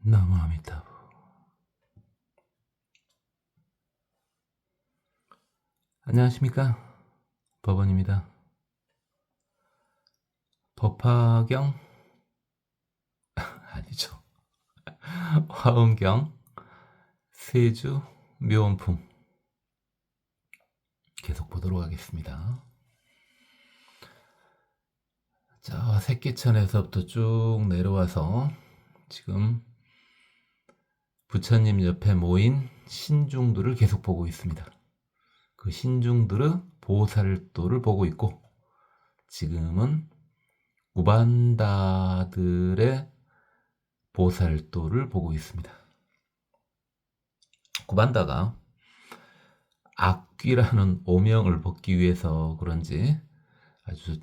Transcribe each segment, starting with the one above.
나무아미타불. 안녕하십니까, 법원입니다. 법화경 아니죠. 화엄경 세주 묘원품 계속 보도록 하겠습니다. 자, 새끼천에서부터 쭉 내려와서 지금 부처님 옆에 모인 신중들을 계속 보고 있습니다. 그 신중들은 보살도를 보고 있고, 지금은 구반다들의 보살도를 보고 있습니다. 구반다가 악귀라는 오명을 벗기 위해서 그런지 아주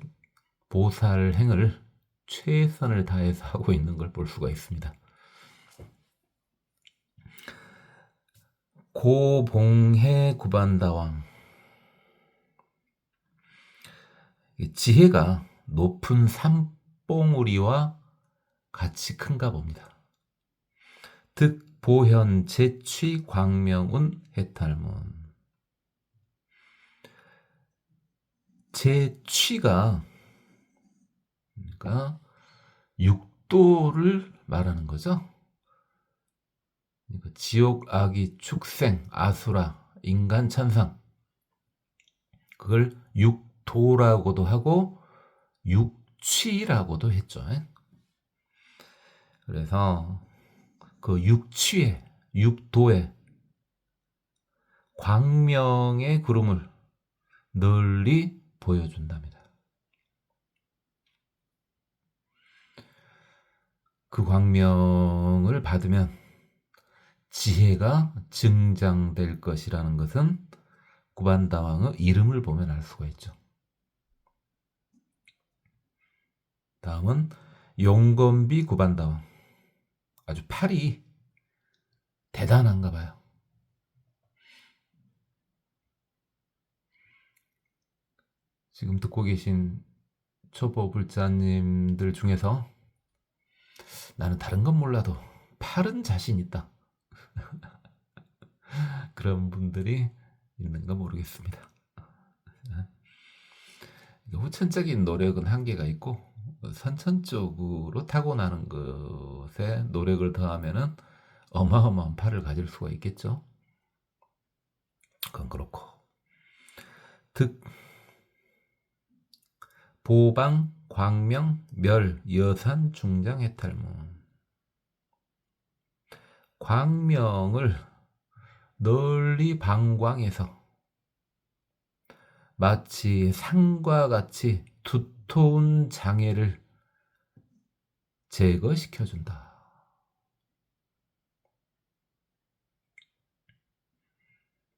보살행을 최선을 다해서 하고 있는 걸 볼 수가 있습니다. 고봉해 구반다왕, 지혜가 높은 삼봉우리와 같이 큰가 봅니다. 득보현 제취 광명운 해탈문. 제취가 그러니까 육도를 말하는 거죠. 그러니까 지옥, 악이, 축생, 아수라, 인간, 천상, 그걸 육도라고도 하고 육취라고도 했죠. 그래서 그 육취의, 육도의 광명의 구름을 널리 보여준답니다. 그 광명을 받으면 지혜가 증장될 것이라는 것은 구반다왕의 이름을 보면 알 수가 있죠. 다음은 용건비 구반다왕. 아주 팔이 대단한가 봐요. 지금 듣고 계신 초보불자님들 중에서 나는 다른 건 몰라도 팔은 자신 있다, 그런 분들이 있는가 모르겠습니다. 후천적인 노력은 한계가 있고, 선천적으로 타고나는 것에 노력을 더하면은 어마어마한 팔을 가질 수가 있겠죠. 그건 그렇고, 득, 보방, 광명, 멸, 여산, 중장, 해탈문. 광명을 널리 방광해서 마치 산과 같이 두터운 장애를 제거시켜준다.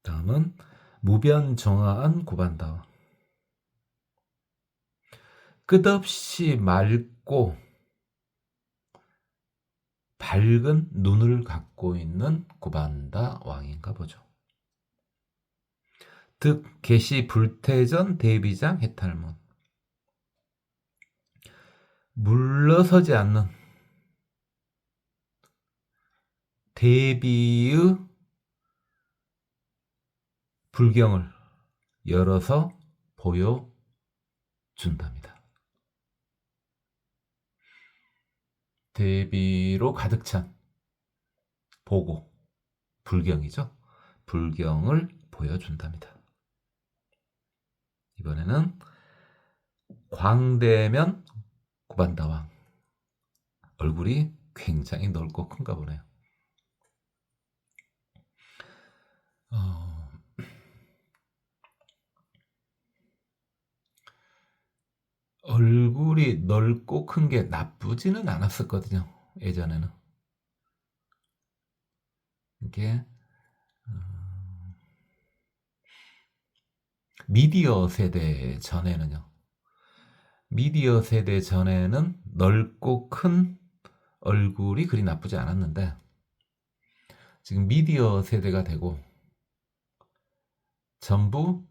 다음은 무변정화한 구반다왕. 끝없이 맑고 밝은 눈을 갖고 있는 구반다 왕인가 보죠. 득 계시 불태전 대비장 해탈문. 물러서지 않는 대비의 불경을 열어서 보여준답니다. 대비로 가득 찬 보고, 불경이죠. 불경을 보여준답니다. 이번에는 광대면 구반다왕. 얼굴이 굉장히 넓고 큰가 보네요. 얼굴이 넓고 큰 게 나쁘지는 않았었거든요, 예전에는. 이게 미디어 세대 전에는요, 미디어 세대 전에는 넓고 큰 얼굴이 그리 나쁘지 않았는데, 지금 미디어 세대가 되고 전부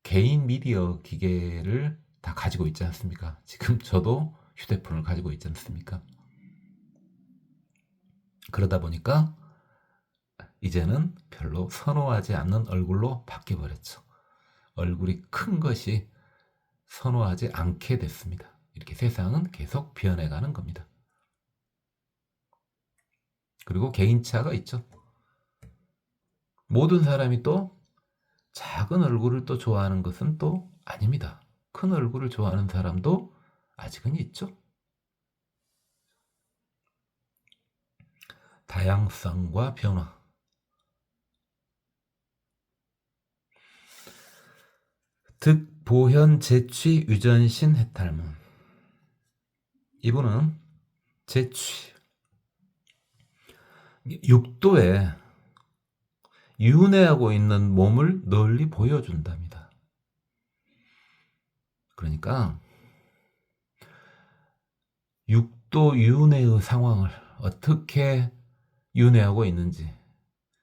개인 미디어 기계를 다 가지고 있지 않습니까? 지금 저도 휴대폰을 가지고 있지 않습니까? 그러다 보니까 이제는 별로 선호하지 않는 얼굴로 바뀌어버렸죠. 얼굴이 큰 것이 선호하지 않게 됐습니다. 이렇게 세상은 계속 변해가는 겁니다. 그리고 개인차가 있죠. 모든 사람이 또 작은 얼굴을 또 좋아하는 것은 또 아닙니다. 큰 얼굴을 좋아하는 사람도 아직은 있죠. 다양성과 변화. 득, 보현, 재취, 유전신, 해탈문. 이분은 재취, 육도에 윤회하고 있는 몸을 널리 보여준답니다. 그러니까 육도 윤회의 상황을 어떻게 윤회하고 있는지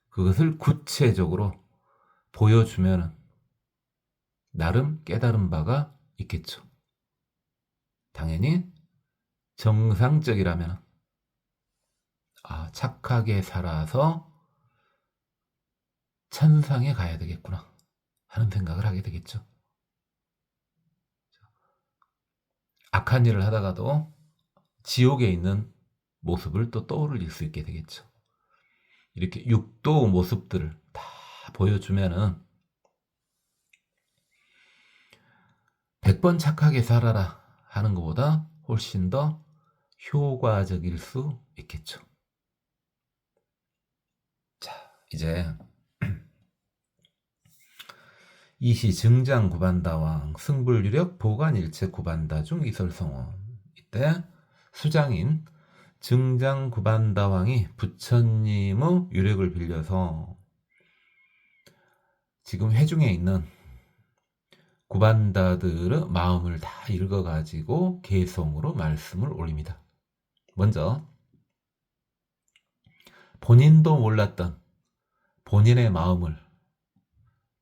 그것을 구체적으로 보여주면 나름 깨달은 바가 있겠죠. 당연히 정상적이라면 착하게 살아서 천상에 가야 되겠구나 하는 생각을 하게 되겠죠. 악한 일을 하다가도 지옥에 있는 모습을 또 떠올릴 수 있게 되겠죠. 이렇게 육도 모습들을 다 보여주면은 100번 착하게 살아라 하는 것보다 훨씬 더 효과적일 수 있겠죠. 자, 이제 이시 증장 구반다왕 승불유력 보관일체 구반다 중 이설성원. 이때 수장인 증장 구반다왕이 부처님의 유력을 빌려서 지금 회중에 있는 구반다들의 마음을 다 읽어가지고 개성으로 말씀을 올립니다. 먼저 본인도 몰랐던 본인의 마음을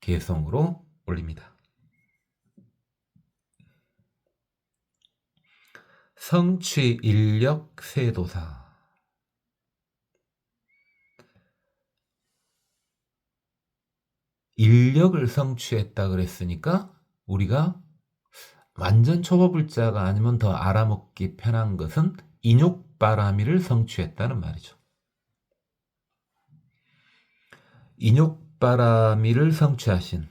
개성으로 올립니다. 성취 인력 세도사. 인력을 성취했다 그랬으니까 우리가 완전 초보불자가 아니면 더 알아먹기 편한 것은 인욕바라미를 성취했다는 말이죠. 인욕바라미를 성취하신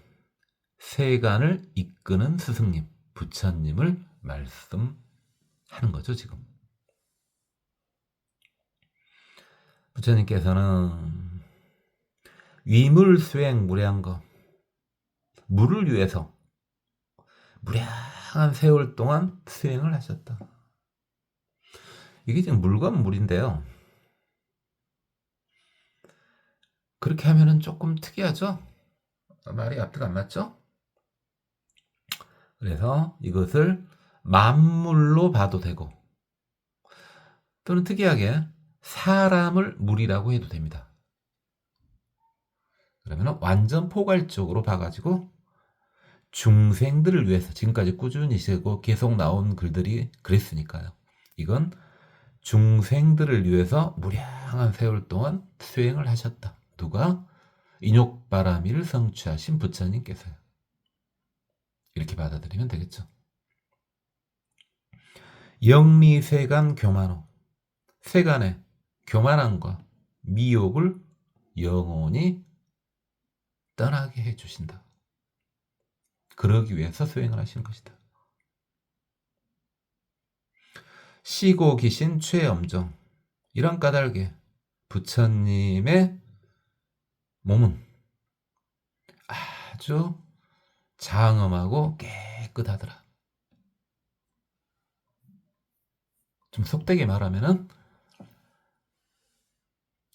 세간을 이끄는 스승님, 부처님을 말씀하는 거죠, 지금. 부처님께서는 위물수행 무량거, 물을 위해서 무량한 세월 동안 수행을 하셨다. 이게 지금 물과 물인데요. 그렇게 하면은 조금 특이하죠? 말이 앞뒤가 안 맞죠? 그래서 이것을 만물로 봐도 되고 또는 특이하게 사람을 물이라고 해도 됩니다. 그러면 완전 포괄적으로 봐가지고 중생들을 위해서 지금까지 꾸준히 세고 계속 나온 글들이 그랬으니까요. 이건 중생들을 위해서 무량한 세월 동안 수행을 하셨다. 누가? 인욕바라미를 성취하신 부처님께서요. 이렇게 받아들이면 되겠죠. 영리세간 교만호. 세간의 교만함과 미욕을 영원히 떠나게 해주신다. 그러기 위해서 수행을 하시는 것이다. 시고 기신 최엄정. 이런 까닭에 부처님의 몸은 아주 장엄하고 깨끗하더라. 좀 속되게 말하면은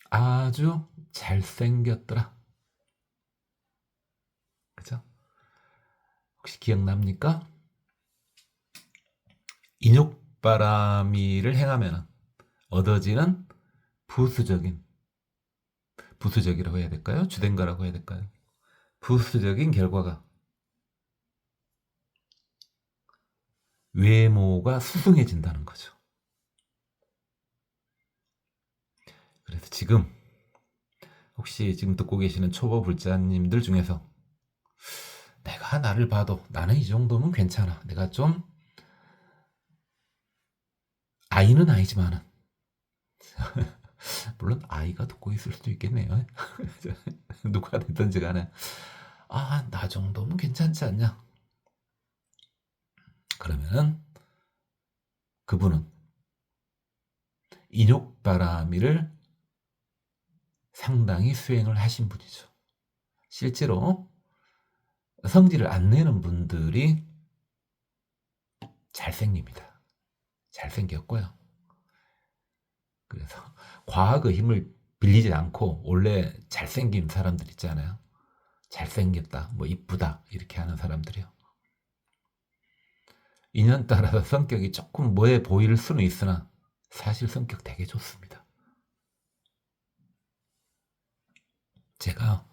아주 잘생겼더라. 그죠? 혹시 기억납니까? 인욕바라미를 행하면 얻어지는 부수적이라고 해야 될까요? 주된가라고 해야 될까요? 부수적인 결과가 외모가 수승해진다는 거죠. 그래서 지금 혹시 지금 듣고 계시는 초보 불자님들 중에서 내가 나를 봐도 나는 이 정도면 괜찮아. 내가 좀 아이는 아니지만은 물론 아이가 듣고 있을 수도 있겠네요. 누가 됐든지 간에 나 정도면 괜찮지 않냐? 그러면은 그분은 인욕바라미를 상당히 수행을 하신 분이죠. 실제로 성질을 안 내는 분들이 잘생깁니다. 잘생겼고요. 그래서 과학의 힘을 빌리지 않고 원래 잘생긴 사람들 있잖아요. 잘생겼다, 뭐 이쁘다 이렇게 하는 사람들이요. 인연 따라서 성격이 조금 뭐해 보일 수는 있으나 사실 성격 되게 좋습니다. 제가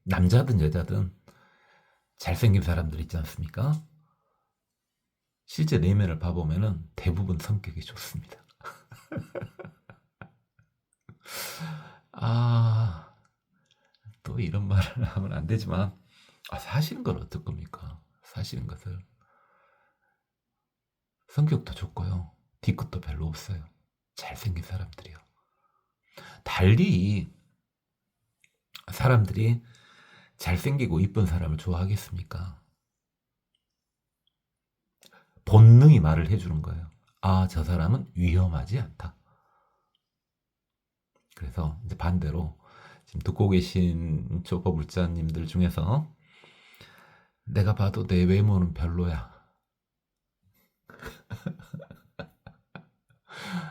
남자든 여자든 잘생긴 사람들 있지 않습니까? 실제 내면을 봐보면은 대부분 성격이 좋습니다. 또 이런 말을 하면 안 되지만 사실인 걸 어떨 겁니까? 사실인 것을 성격도 좋고요. 뒤끝도 별로 없어요. 잘생긴 사람들이요. 달리 사람들이 잘생기고 이쁜 사람을 좋아하겠습니까? 본능이 말을 해주는 거예요. 저 사람은 위험하지 않다. 그래서 이제 반대로 지금 듣고 계신 초보불자님들 중에서 내가 봐도 내 외모는 별로야.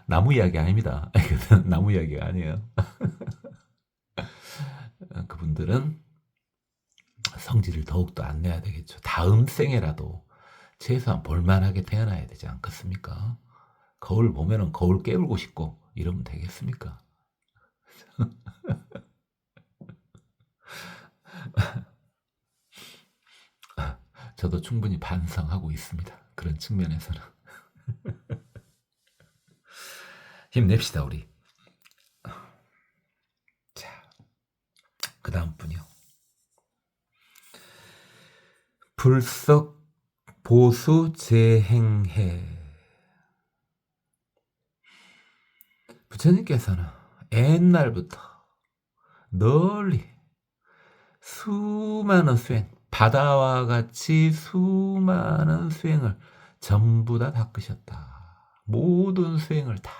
나무 이야기 아닙니다. 나무 이야기가 아니에요. 그분들은 성질을 더욱더 안 내야 되겠죠. 다음 생에라도 최소한 볼만하게 태어나야 되지 않겠습니까? 거울 보면은 거울 깨물고 싶고 이러면 되겠습니까? 저도 충분히 반성하고 있습니다. 그런 측면에서는. 힘냅시다, 우리. 자, 그 다음 분이요. 불석 보수 재행해. 부처님께서는 옛날부터 널리 수많은 수행, 바다와 같이 수많은 수행을 전부 다 닦으셨다. 모든 수행을 다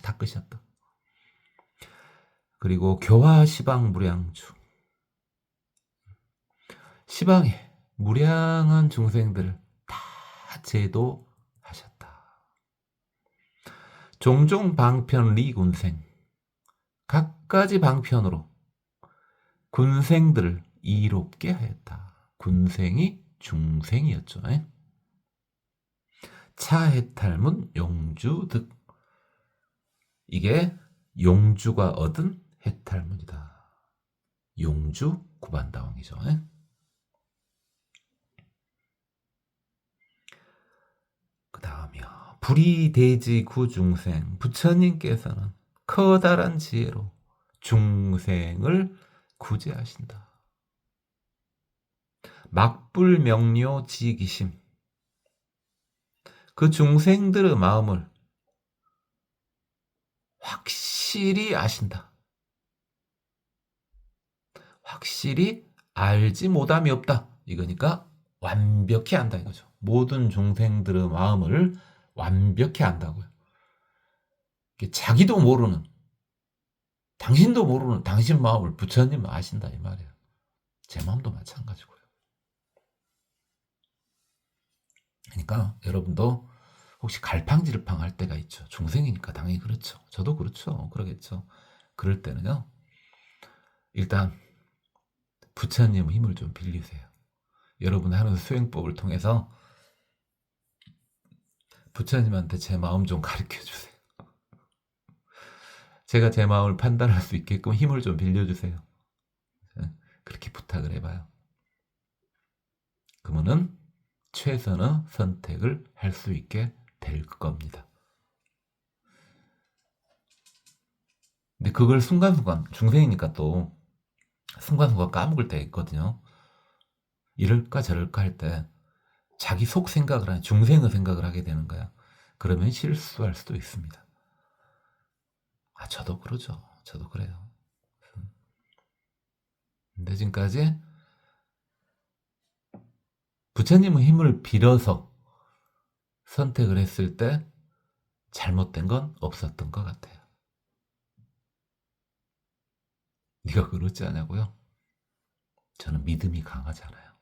닦으셨다. 그리고 교화 시방 무량주, 시방에 무량한 중생들을 다 제도하셨다. 종종 방편 리군생, 각가지 방편으로 군생들을 이롭게 하였다. 군생이 중생이었죠. 차해탈문 용주득, 이게 용주가 얻은 해탈문이다. 용주 구반다왕이죠. 그 다음이요. 불이대지 구중생, 부처님께서는 커다란 지혜로 중생을 구제하신다. 막불명료 지기심, 그 중생들의 마음을 확실히 아신다. 확실히 알지 못함이 없다. 이거니까 완벽히 안다 이거죠. 모든 중생들의 마음을 완벽히 안다고요. 자기도 모르는, 당신도 모르는 당신 마음을 부처님은 아신다 이 말이에요. 제 마음도 마찬가지고요. 그러니까 여러분도 혹시 갈팡질팡 할 때가 있죠. 중생이니까 당연히 그렇죠. 저도 그렇죠. 그러겠죠. 그럴 때는요, 일단 부처님 힘을 좀 빌리세요. 여러분 하는 수행법을 통해서 부처님한테 제 마음 좀 가르쳐 주세요. 제가 제 마음을 판단할 수 있게끔 힘을 좀 빌려주세요. 그렇게 부탁을 해봐요. 그러면은 최선의 선택을 할 수 있게 될 겁니다. 근데 그걸 순간순간 중생이니까 또 순간순간 까먹을 때가 있거든요. 이럴까 저럴까 할 때 자기 속 생각을 하는 중생의 생각을 하게 되는 거야. 그러면 실수할 수도 있습니다. 저도 그러죠. 저도 그래요. 근데 지금까지 부처님의 힘을 빌어서 선택을 했을 때 잘못된 건 없었던 것 같아요. 네가 그렇지 않냐고요? 저는 믿음이 강하잖아요.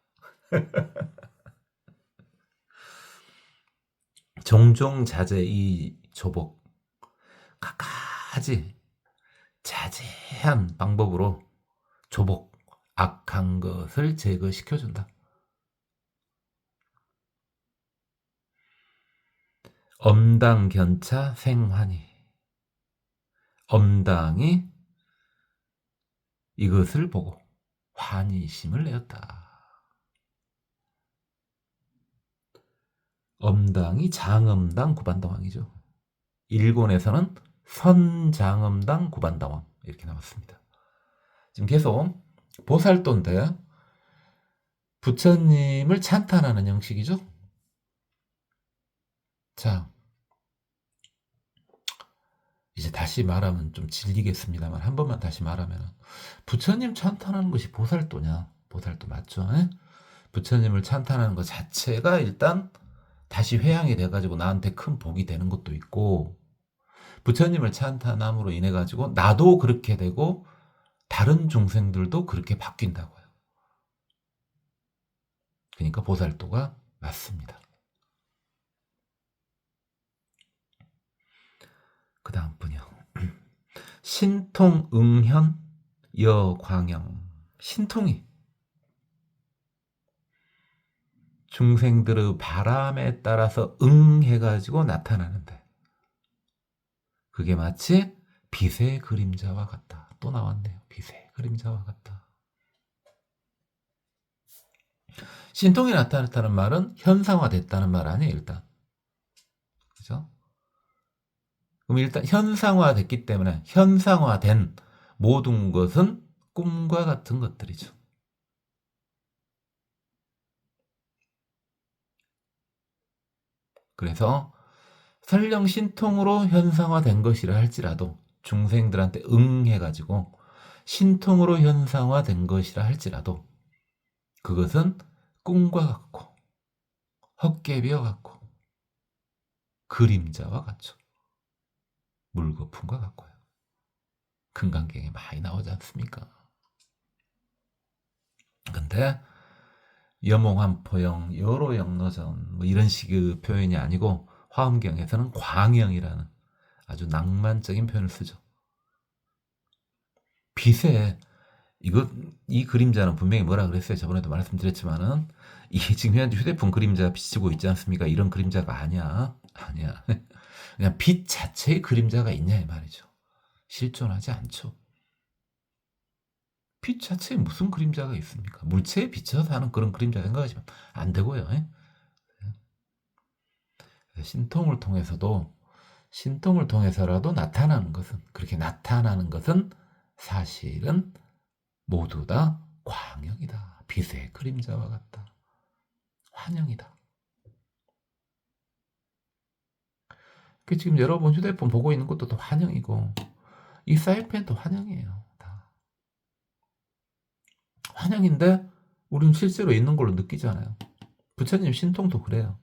종종 자제 이 조복 갖가지 자제한 방법으로 조복 악한 것을 제거시켜준다. 엄당 견차 생환이 엄당이 이것을 보고 환희심을 내었다. 엄당이 장엄당 구반다왕이죠. 일본에서는 선장엄당 구반다왕 이렇게 나왔습니다. 지금 계속 보살도인데 부처님을 찬탄하는 형식이죠. 자, 이제 다시 말하면 좀 질리겠습니다만 한 번만 다시 말하면 부처님 찬탄하는 것이 보살도냐? 보살도 맞죠? 에? 부처님을 찬탄하는 것 자체가 일단 다시 회양이 돼가지고 나한테 큰 복이 되는 것도 있고 부처님을 찬탄함으로 인해 가지고 나도 그렇게 되고 다른 중생들도 그렇게 바뀐다고요. 그러니까 보살도가 맞습니다. 그 다음 분이요. 신통 응현 여광영. 신통이 중생들의 바람에 따라서 응해가지고 나타나는데 그게 마치 빛의 그림자와 같다. 또 나왔네요. 빛의 그림자와 같다. 신통이 나타났다는 말은 현상화됐다는 말 아니에요, 일단. 그죠? 그럼 일단 현상화됐기 때문에 현상화된 모든 것은 꿈과 같은 것들이죠. 그래서 설령 신통으로 현상화된 것이라 할지라도 중생들한테 응해가지고 신통으로 현상화된 것이라 할지라도 그것은 꿈과 같고 헛개비와 같고 그림자와 같죠. 물거품과 같고요. 금강경에 많이 나오지 않습니까? 근데 여몽환포영, 여로영로전 뭐 이런 식의 표현이 아니고 화엄경에서는 광영이라는 아주 낭만적인 표현을 쓰죠. 빛에 이 그림자는 분명히 뭐라 그랬어요. 저번에도 말씀드렸지만은 이게 지금 현재 휴대폰 그림자 비치고 있지 않습니까? 이런 그림자가 아니야. 그냥 빛 자체의 그림자가 있냐 이 말이죠. 실존하지 않죠. 빛 자체에 무슨 그림자가 있습니까? 물체에 비춰서 하는 그런 그림자 생각하시면 안 되고요. 신통을 통해서라도 나타나는 것은 그렇게 나타나는 것은 사실은 모두 다 광영이다. 빛의 그림자와 같다. 환영이다. 지금 여러분 휴대폰 보고 있는 것도 또 환영이고 이 사이펜도 환영이에요. 다. 환영인데 우리는 실제로 있는 걸로 느끼잖아요. 부처님 신통도 그래요.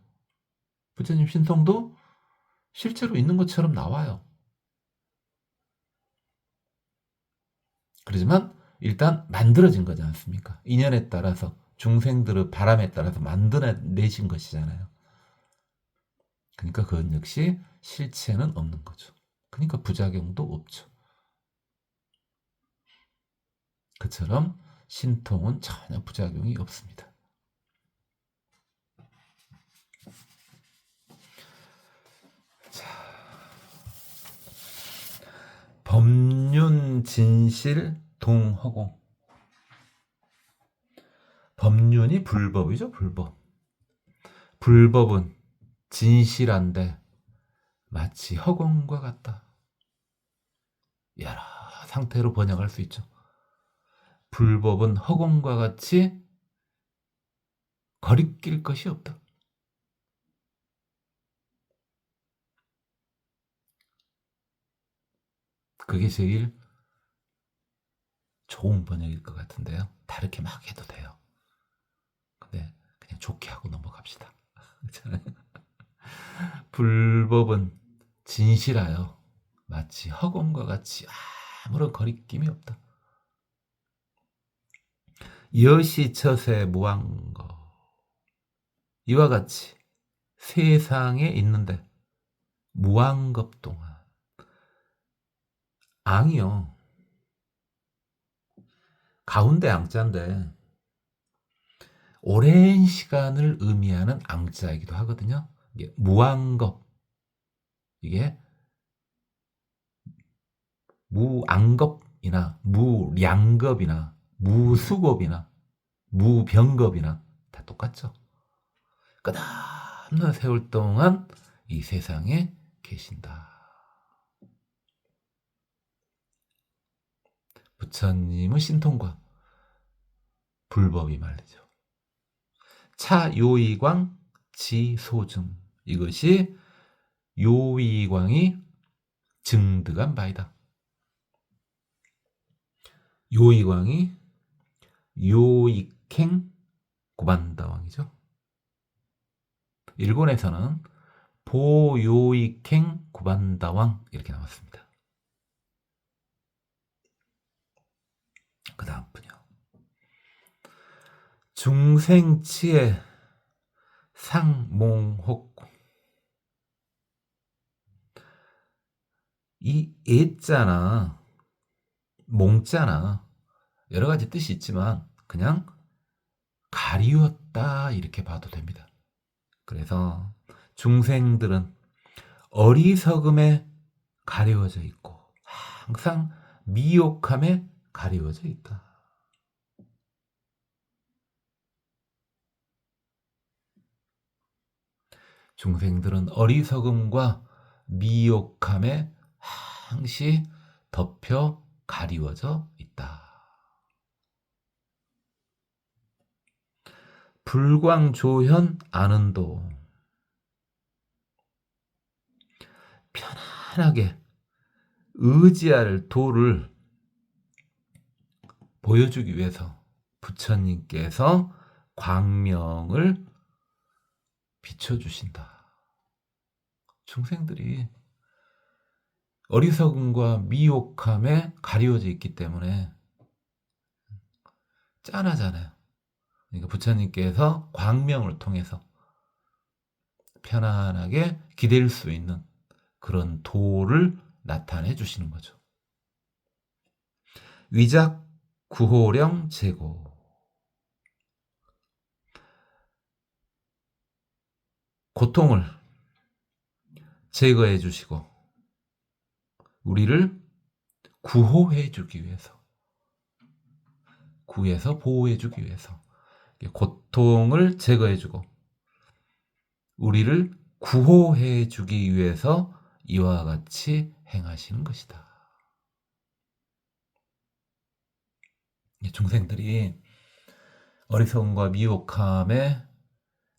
부처님 신통도 실제로 있는 것처럼 나와요. 그렇지만 일단 만들어진 거지 않습니까? 인연에 따라서 중생들의 바람에 따라서 만들어내신 것이잖아요. 그러니까 그건 역시 실체는 없는 거죠. 그러니까 부작용도 없죠. 그처럼 신통은 전혀 부작용이 없습니다. 자, 법륜, 진실, 동허공. 법륜이 불법이죠, 불법. 불법은 진실한데 마치 허공과 같다. 여러 상태로 번역할 수 있죠. 불법은 허공과 같이 거리낄 것이 없다. 그게 제일 좋은 번역일 것 같은데요. 다르게 막 해도 돼요. 근데 그냥 좋게 하고 넘어갑시다. 불법은 진실하여 마치 허공과 같이 아무런 거리낌이 없다. 여시처세 무한거. 이와 같이 세상에 있는데 무한겁 동안 앙이요. 가운데 앙자인데 오랜 시간을 의미하는 앙자이기도 하거든요. 이게 무한겁. 이게 무앙겁이나 무량겁이나 무수겁이나 무병겁이나 다 똑같죠. 끝없는 세월 동안 이 세상에 계신다. 부처님은 신통과 불법이 말이죠. 차요이광 지소증. 이것이 요이광이 증득한 바이다. 요이광이 요익행 구반다왕이죠. 일본에서는 보요익행 구반다왕 이렇게 나왔습니다. 그 다음 분요. 중생치의 상몽혹. 이 애자나 몽자나 여러 가지 뜻이 있지만 그냥 가리웠다 이렇게 봐도 됩니다. 그래서 중생들은 어리석음에 가리워져 있고 항상 미혹함에 가리워져 있다. 중생들은 어리석음과 미혹함에 항시 덮여 가리워져 있다. 불광조현 아는도. 편안하게 의지할 도를 보여주기 위해서 부처님께서 광명을 비춰주신다. 중생들이 어리석음과 미혹함에 가리워져 있기 때문에 짠하잖아요. 그러니까 부처님께서 광명을 통해서 편안하게 기댈 수 있는 그런 도를 나타내 주시는 거죠. 위작 구호령 제고. 고통을 제거해 주시고 우리를 구호해 주기 위해서, 구해서 보호해 주기 위해서 고통을 제거해 주고 우리를 구호해 주기 위해서 이와 같이 행하시는 것이다. 중생들이 어리석음과 미혹함에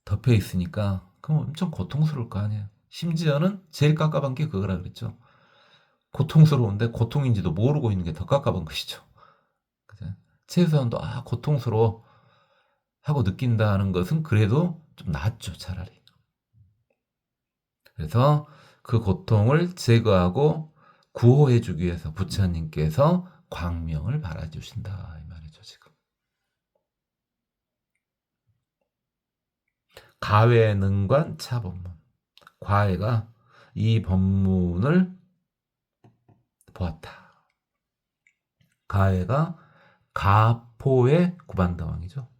덮여 있으니까 그럼 엄청 고통스러울 거 아니에요. 심지어는 제일 깝깝한 게 그거라 그랬죠. 고통스러운데 고통인지도 모르고 있는 게 더 깝깝한 것이죠. 최소한도 고통스러워 하고 느낀다는 것은 그래도 좀 낫죠, 차라리. 그래서 그 고통을 제거하고 구호해 주기 위해서 부처님께서 광명을 발아주신다 이 말이죠, 지금. 가외능관 차법문. 과외가 이 법문을 보았다. 가외가 가포의 구반다왕이죠.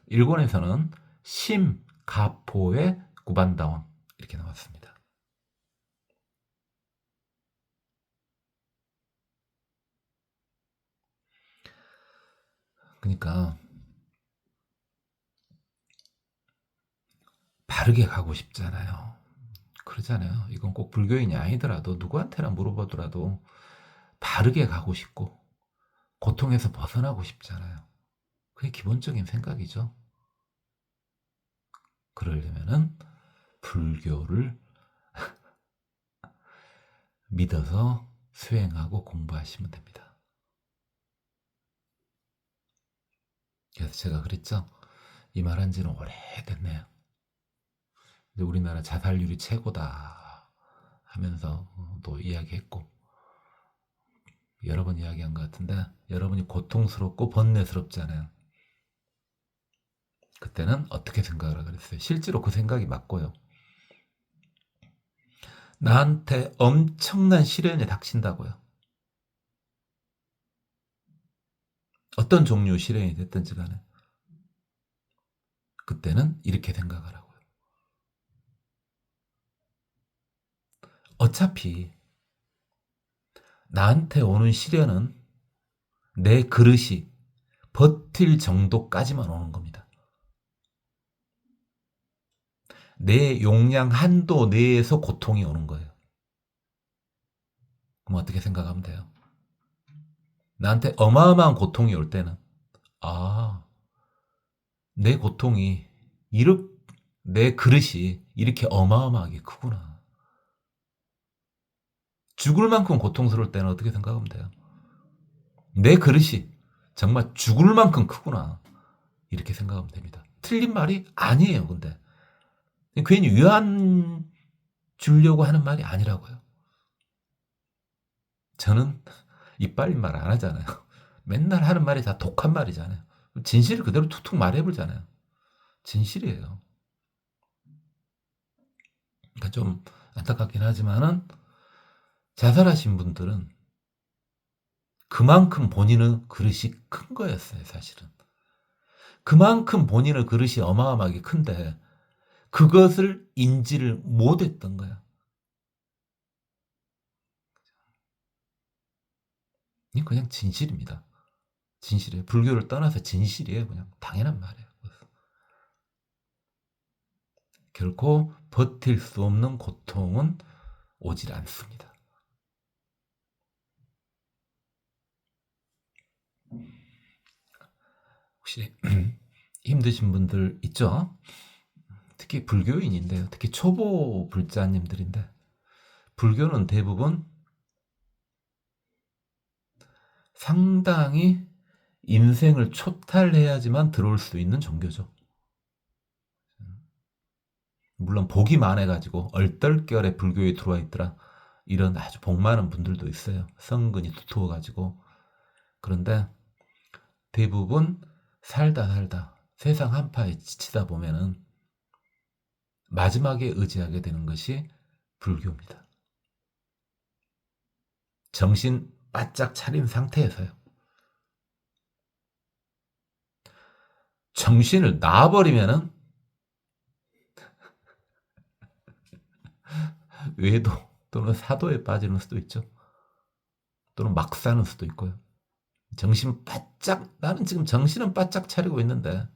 일본에서는 심가포의 구반다왕 이렇게 나왔습니다. 그러니까 바르게 가고 싶잖아요. 그러잖아요. 이건 꼭 불교인이 아니더라도 누구한테나 물어보더라도 바르게 가고 싶고 고통에서 벗어나고 싶잖아요. 그게 기본적인 생각이죠. 그러려면은 불교를 믿어서 수행하고 공부하시면 됩니다. 그래서 제가 그랬죠. 이 말한 지는 오래됐네요. 근데 우리나라 자살률이 최고다 하면서 또 이야기했고 여러 번 이야기한 것 같은데 여러분이 고통스럽고 번뇌스럽잖아요. 그때는 어떻게 생각을 그랬어요? 실제로 그 생각이 맞고요. 나한테 엄청난 시련이 닥친다고요. 어떤 종류의 시련이 됐든지 간에 그때는 이렇게 생각하라고요. 어차피 나한테 오는 시련은 내 그릇이 버틸 정도까지만 오는 겁니다. 내 용량 한도 내에서 고통이 오는 거예요. 그럼 어떻게 생각하면 돼요? 나한테 어마어마한 고통이 올 때는 내 고통이 내 그릇이 이렇게 어마어마하게 크구나. 죽을 만큼 고통스러울 때는 어떻게 생각하면 돼요? 내 그릇이 정말 죽을 만큼 크구나. 이렇게 생각하면 됩니다. 틀린 말이 아니에요, 근데. 괜히 위안 주려고 하는 말이 아니라고요. 저는 이빨린 말 안 하잖아요. 맨날 하는 말이 다 독한 말이잖아요. 진실을 그대로 툭툭 말해보잖아요. 진실이에요. 그러니까 좀 안타깝긴 하지만은 자살하신 분들은 그만큼 본인의 그릇이 큰 거였어요, 사실은. 그만큼 본인의 그릇이 어마어마하게 큰데 그것을 인지를 못했던 거야. 이게 그냥 진실입니다. 진실이에요. 불교를 떠나서 진실이에요. 그냥 당연한 말이에요. 결코 버틸 수 없는 고통은 오질 않습니다. 혹시 힘드신 분들 있죠? 특히 불교인인데요. 특히 초보 불자님들인데 불교는 대부분 상당히 인생을 초탈해야지만 들어올 수 있는 종교죠. 물론 복이 많아가지고 얼떨결에 불교에 들어와 있더라 이런 아주 복 많은 분들도 있어요. 성근이 두터워가지고. 그런데 대부분 살다 세상 한파에 지치다 보면은 마지막에 의지하게 되는 것이 불교입니다. 정신 바짝 차린 상태에서요. 정신을 놔버리면은 외도 또는 사도에 빠지는 수도 있죠. 또는 막 사는 수도 있고요. 나는 지금 정신은 바짝 차리고 있는데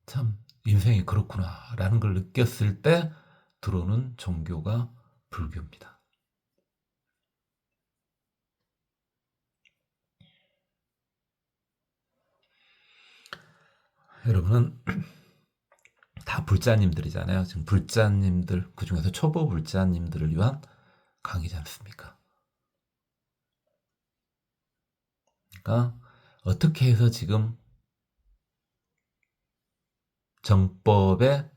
참 인생이 그렇구나라는 걸 느꼈을 때 들어오는 종교가 불교입니다. 여러분은 다 불자님들이잖아요. 지금 불자님들, 그 중에서 초보 불자님들을 위한 강의지 않습니까? 그러니까 어떻게 해서 지금 정법의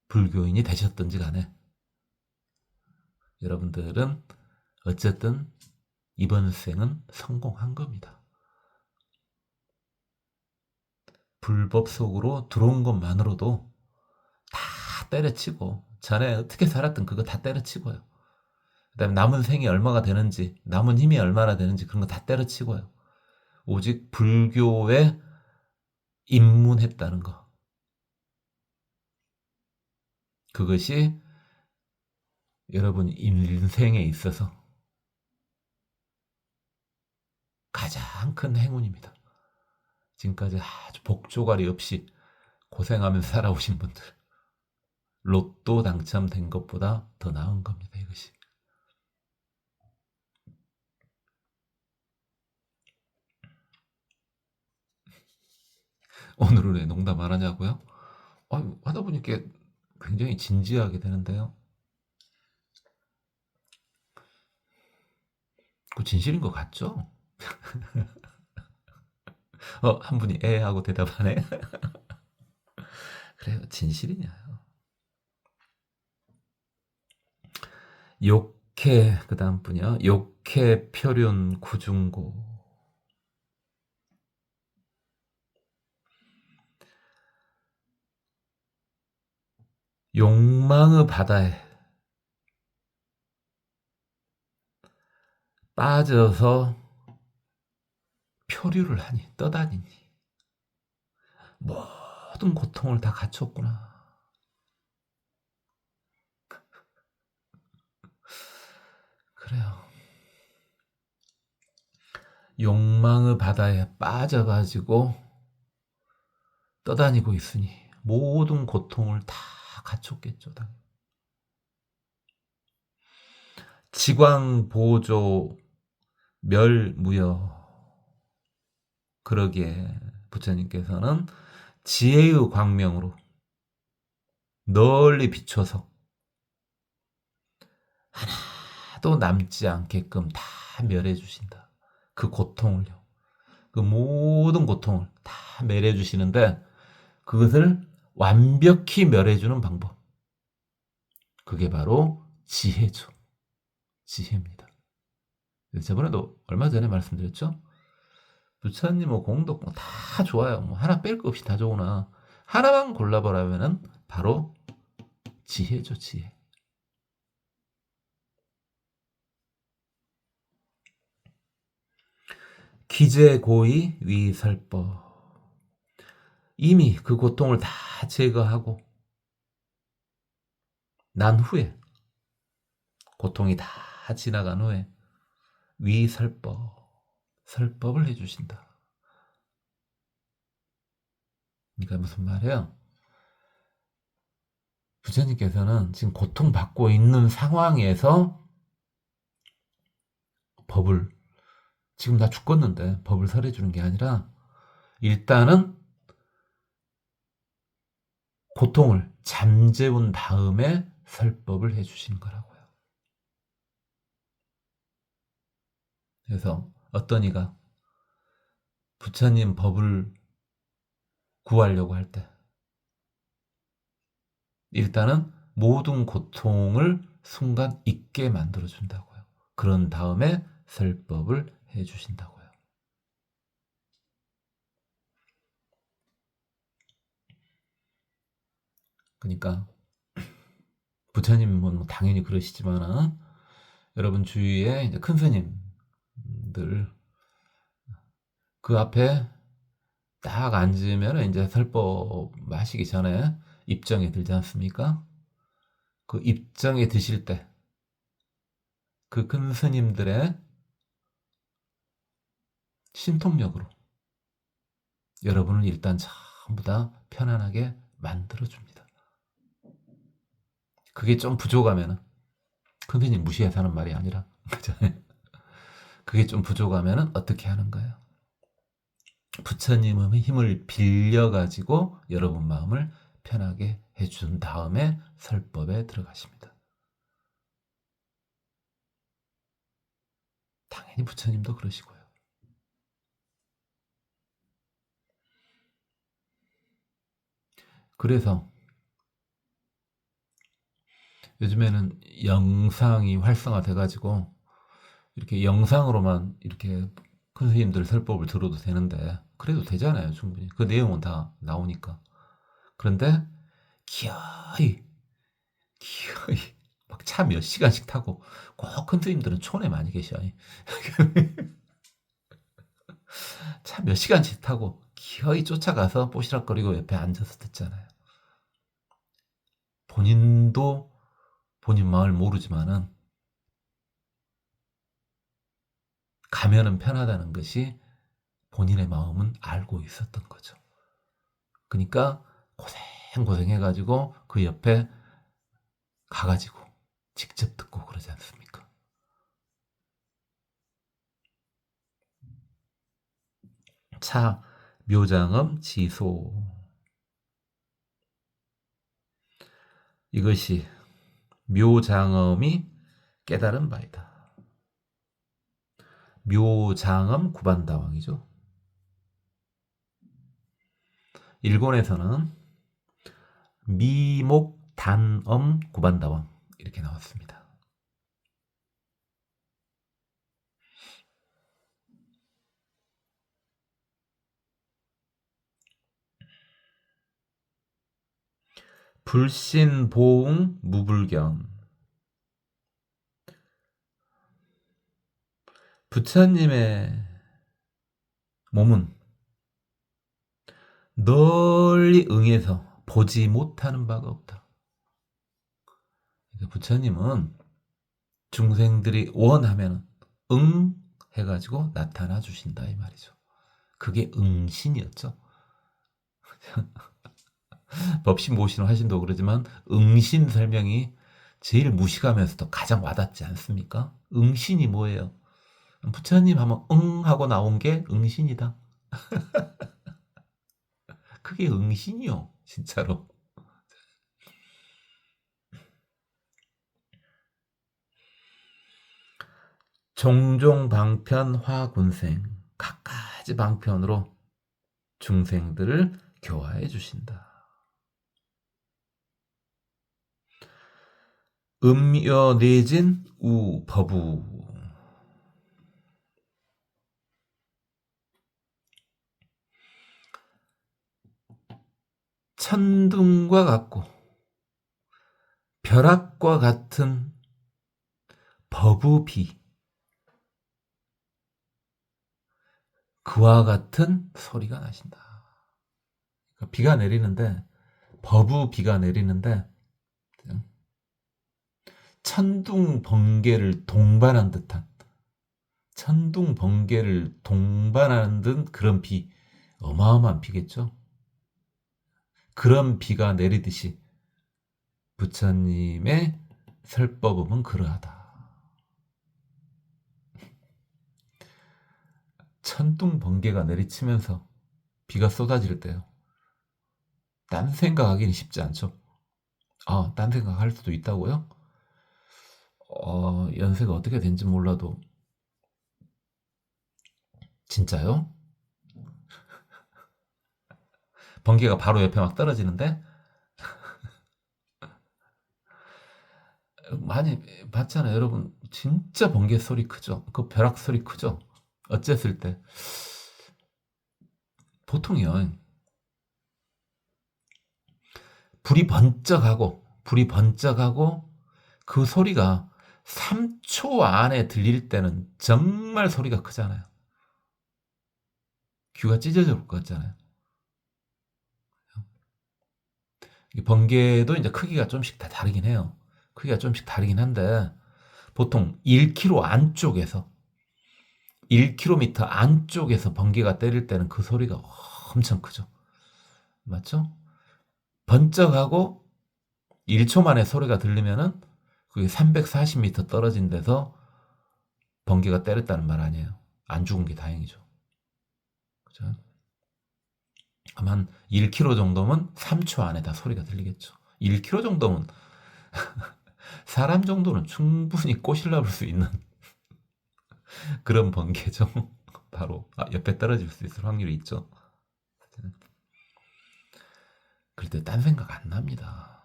불교인이 되셨든지 간에 여러분들은 어쨌든 이번 생은 성공한 겁니다. 불법 속으로 들어온 것만으로도 다 때려치고 전에 어떻게 살았든 그거 다 때려치고요. 그다음에 남은 생이 얼마가 되는지 남은 힘이 얼마나 되는지 그런 거 다 때려치고요. 오직 불교에 입문했다는 거. 그것이 여러분 인생에 있어서 가장 큰 행운입니다. 지금까지 아주 복조가리 없이 고생하면서 살아오신 분들 로또 당첨된 것보다 더 나은 겁니다. 이것이. 오늘은 왜 농담 안 하냐고요? 하다 보니까 굉장히 진지하게 되는데요. 그 진실인 것 같죠? 한 분이 에 하고 대답하네. 그래요, 진실이냐요. 욕해, 그 다음 분이요. 욕해 표륜 구중고. 욕망의 바다에 빠져서 표류를 하니, 떠다니니 모든 고통을 다 갖췄구나. 그래요. 욕망의 바다에 빠져가지고 떠다니고 있으니 모든 고통을 다 갖췄겠죠. 지광보조 멸무여. 그러기에 부처님께서는 지혜의 광명으로 널리 비춰서 하나도 남지 않게끔 다 멸해 주신다. 그 고통을요. 그 모든 고통을 다 멸해 주시는데 그것을 완벽히 멸해 주는 방법. 그게 바로 지혜죠. 지혜입니다. 저번에도 얼마 전에 말씀드렸죠? 부처님 뭐 공덕 다 좋아요. 뭐 하나 뺄 거 없이 다 좋으나 하나만 골라보라면은 바로 지혜죠, 지혜. 기재고의 위설법. 이미 그 고통을 다 제거하고 난 후에, 고통이 다 지나간 후에 위설법, 설법을 해주신다. 그러니까 무슨 말이에요? 부처님께서는 지금 고통받고 있는 상황에서 법을, 지금 나 죽겠는데 법을 설해주는 게 아니라 일단은 고통을 잠재운 다음에 설법을 해주신 거라고요. 그래서 어떤 이가 부처님 법을 구하려고 할 때 일단은 모든 고통을 순간 잊게 만들어준다고요. 그런 다음에 설법을 해주신다고요. 그러니까 부처님은 뭐 당연히 그러시지만 여러분 주위에 이제 큰 스님들 그 앞에 딱 앉으면 이제 설법 마시기 전에 입정에 들지 않습니까? 그 입정에 드실 때 그 큰 스님들의 신통력으로 여러분을 일단 전부 다 편안하게 만들어줍니다. 그게 좀 부족하면은, 큰 스님 무시해서 하는 말이 아니라, 그게 좀 부족하면은 어떻게 하는 거예요? 부처님의 힘을 빌려가지고 여러분 마음을 편하게 해준 다음에 설법에 들어가십니다. 당연히 부처님도 그러시고요. 그래서 요즘에는 영상이 활성화돼가지고 이렇게 영상으로만 이렇게 큰 스님들 설법을 들어도 되는데, 그래도 되잖아요, 충분히. 그 내용은 다 나오니까. 그런데 기어이 막 차 몇 시간씩 타고, 꼭 큰 스님들은 촌에 많이 계셔. 차 몇 시간씩 타고 기어이 쫓아가서 뽀시락거리고 옆에 앉아서 듣잖아요. 본인도 본인 마음을 모르지만은 가면은 편하다는 것이 본인의 마음은 알고 있었던 거죠. 그러니까 고생해가지고 그 옆에 가가지고 직접 듣고 그러지 않습니까? 차, 묘장음, 지소. 이것이 묘장음이 깨달은 바이다. 묘장음 구반다왕이죠. 일본에서는 미목단엄 구반다왕 이렇게 나왔습니다. 불신보응 무불견. 부처님의 몸은 널리 응해서 보지 못하는 바가 없다. 부처님은 중생들이 원하면 응 해가지고 나타나 주신다 이 말이죠. 그게 응신이었죠. 법신 모신 화신도 그러지만 응신 설명이 제일 무식하면서도 가장 와닿지 않습니까? 응신이 뭐예요? 부처님 하면 응 하고 나온 게 응신이다. 그게 응신이요, 진짜로. 종종 방편 화군생, 각가지 방편으로 중생들을 교화해 주신다. 음여내진 우법우. 천둥과 같고 벼락과 같은 법우비, 그와 같은 소리가 나신다. 그러니까 비가 내리는데, 법우비가 내리는데 천둥 번개를 동반한 듯한, 천둥 번개를 동반하는 듯 그런 비, 어마어마한 비겠죠. 그런 비가 내리듯이 부처님의 설법음은 그러하다. 천둥 번개가 내리치면서 비가 쏟아질 때요. 딴 생각하기는 쉽지 않죠. 아, 딴 생각할 수도 있다고요? 연세가 어떻게 된지 몰라도. 진짜요? 번개가 바로 옆에 막 떨어지는데? 많이 봤잖아요, 여러분. 진짜 번개 소리 크죠? 그 벼락 소리 크죠? 어쨌을 때. 보통이요. 불이 번쩍하고 그 소리가 3초 안에 들릴 때는 정말 소리가 크잖아요. 귀가 찢어질 것 같잖아요. 번개도 이제 크기가 좀씩 다 다르긴 해요. 크기가 좀씩 다르긴 한데 보통 1km 안쪽에서 1km 안쪽에서 번개가 때릴 때는 그 소리가 엄청 크죠. 맞죠? 번쩍하고 1초 만에 소리가 들리면은 그게 340m 떨어진 데서 번개가 때렸다는 말 아니에요. 안 죽은 게 다행이죠. 그죠? 한 1km 정도면 3초 안에 다 소리가 들리겠죠. 1km 정도면 사람 정도는 충분히 꼬실라볼 수 있는 그런 번개죠. 바로 옆에 떨어질 수 있을 확률이 있죠. 그럴 때 딴 생각 안 납니다.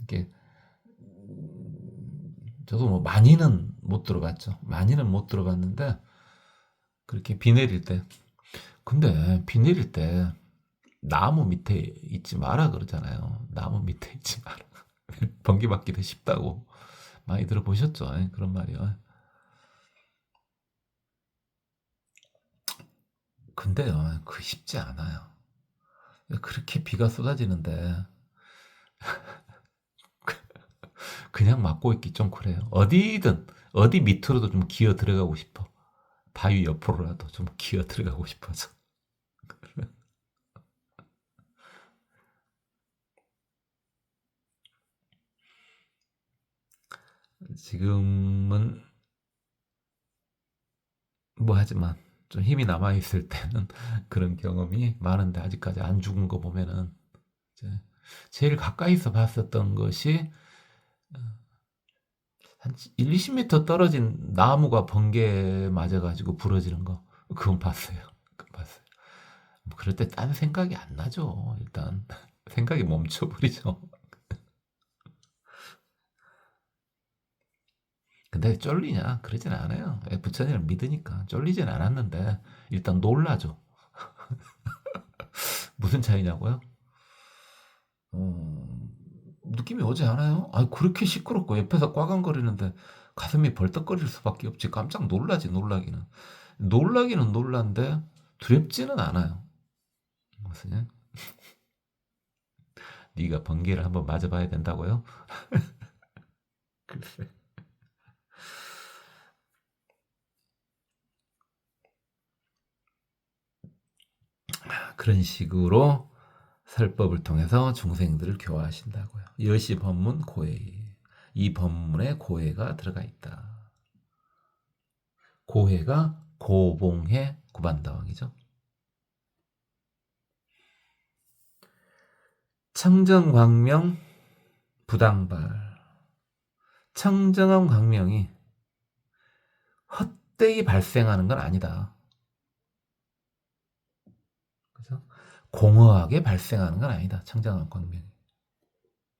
이게 저도 뭐 많이는 못 들어봤죠. 많이는 못 들어봤는데 그렇게 비 내릴 때, 근데 비 내릴 때 나무 밑에 있지 마라 그러잖아요. 나무 밑에 있지 마라. 번개 맞기도 쉽다고 많이 들어보셨죠? 그런 말이요. 근데요, 그 쉽지 않아요. 그렇게 비가 쏟아지는데 그냥 맞고 있기 좀 그래요. 어디든 어디 밑으로도 좀 기어 들어가고 싶어. 바위 옆으로라도 좀 기어 들어가고 싶어서. 지금은 뭐 하지만 좀 힘이 남아있을 때는 그런 경험이 많은데 아직까지 안 죽은 거 보면은 이제 제일 가까이서 봤었던 것이 한 1, 20m 떨어진 나무가 번개 맞아가지고 부러지는 거 그건 봤어요. 그건 봤어요. 뭐 그럴 때 딴 생각이 안 나죠. 일단 생각이 멈춰버리죠. 근데 쫄리냐? 그러진 않아요. 부처님을 믿으니까 쫄리진 않았는데 일단 놀라죠. 무슨 차이냐고요? 느낌이 오지 않아요? 아, 그렇게 시끄럽고 옆에서 꽈강거리는데 가슴이 벌떡거릴 수밖에 없지. 깜짝 놀라지, 놀라기는. 놀라기는 놀란데 두렵지는 않아요. 무슨 네가 번개를 한번 맞아봐야 된다고요? 글쎄. 그런 식으로 설법을 통해서 중생들을 교화하신다고요. 여시 법문 고해. 이 법문에 고해가 들어가 있다. 고해가 고봉해 구반다왕이죠. 청정광명 부당발. 청정한 광명이 헛되이 발생하는 건 아니다. 그래서 공허하게 발생하는 건 아니다. 청정한 광명이.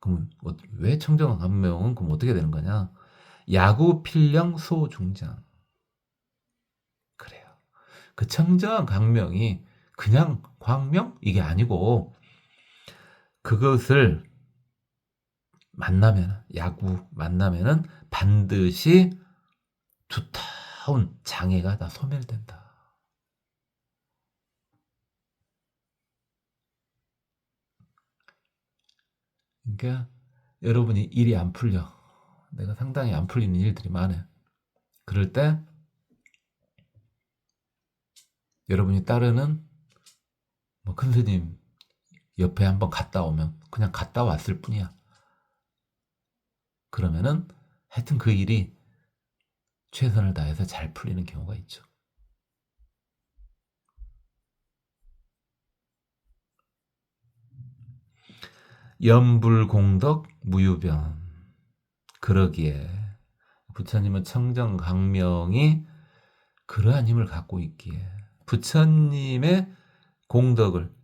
그럼 왜 청정한 광명은 그럼 어떻게 되는 거냐? 야구 필령 소중장. 그래요. 그 청정한 광명이 그냥 광명 이게 아니고 그것을 만나면 야구 만나면은 반드시 두터운 장애가 다 소멸된다. 그러니까 여러분이 일이 안 풀려. 내가 상당히 안 풀리는 일들이 많아요. 그럴 때 여러분이 따르는 뭐 큰 스님 옆에 한번 갔다 오면 그냥 갔다 왔을 뿐이야. 그러면은 하여튼 그 일이 최선을 다해서 잘 풀리는 경우가 있죠. 염불공덕 무유변. 그러기에 부처님은 청정광명이 그러한 힘을 갖고 있기에 부처님의 공덕을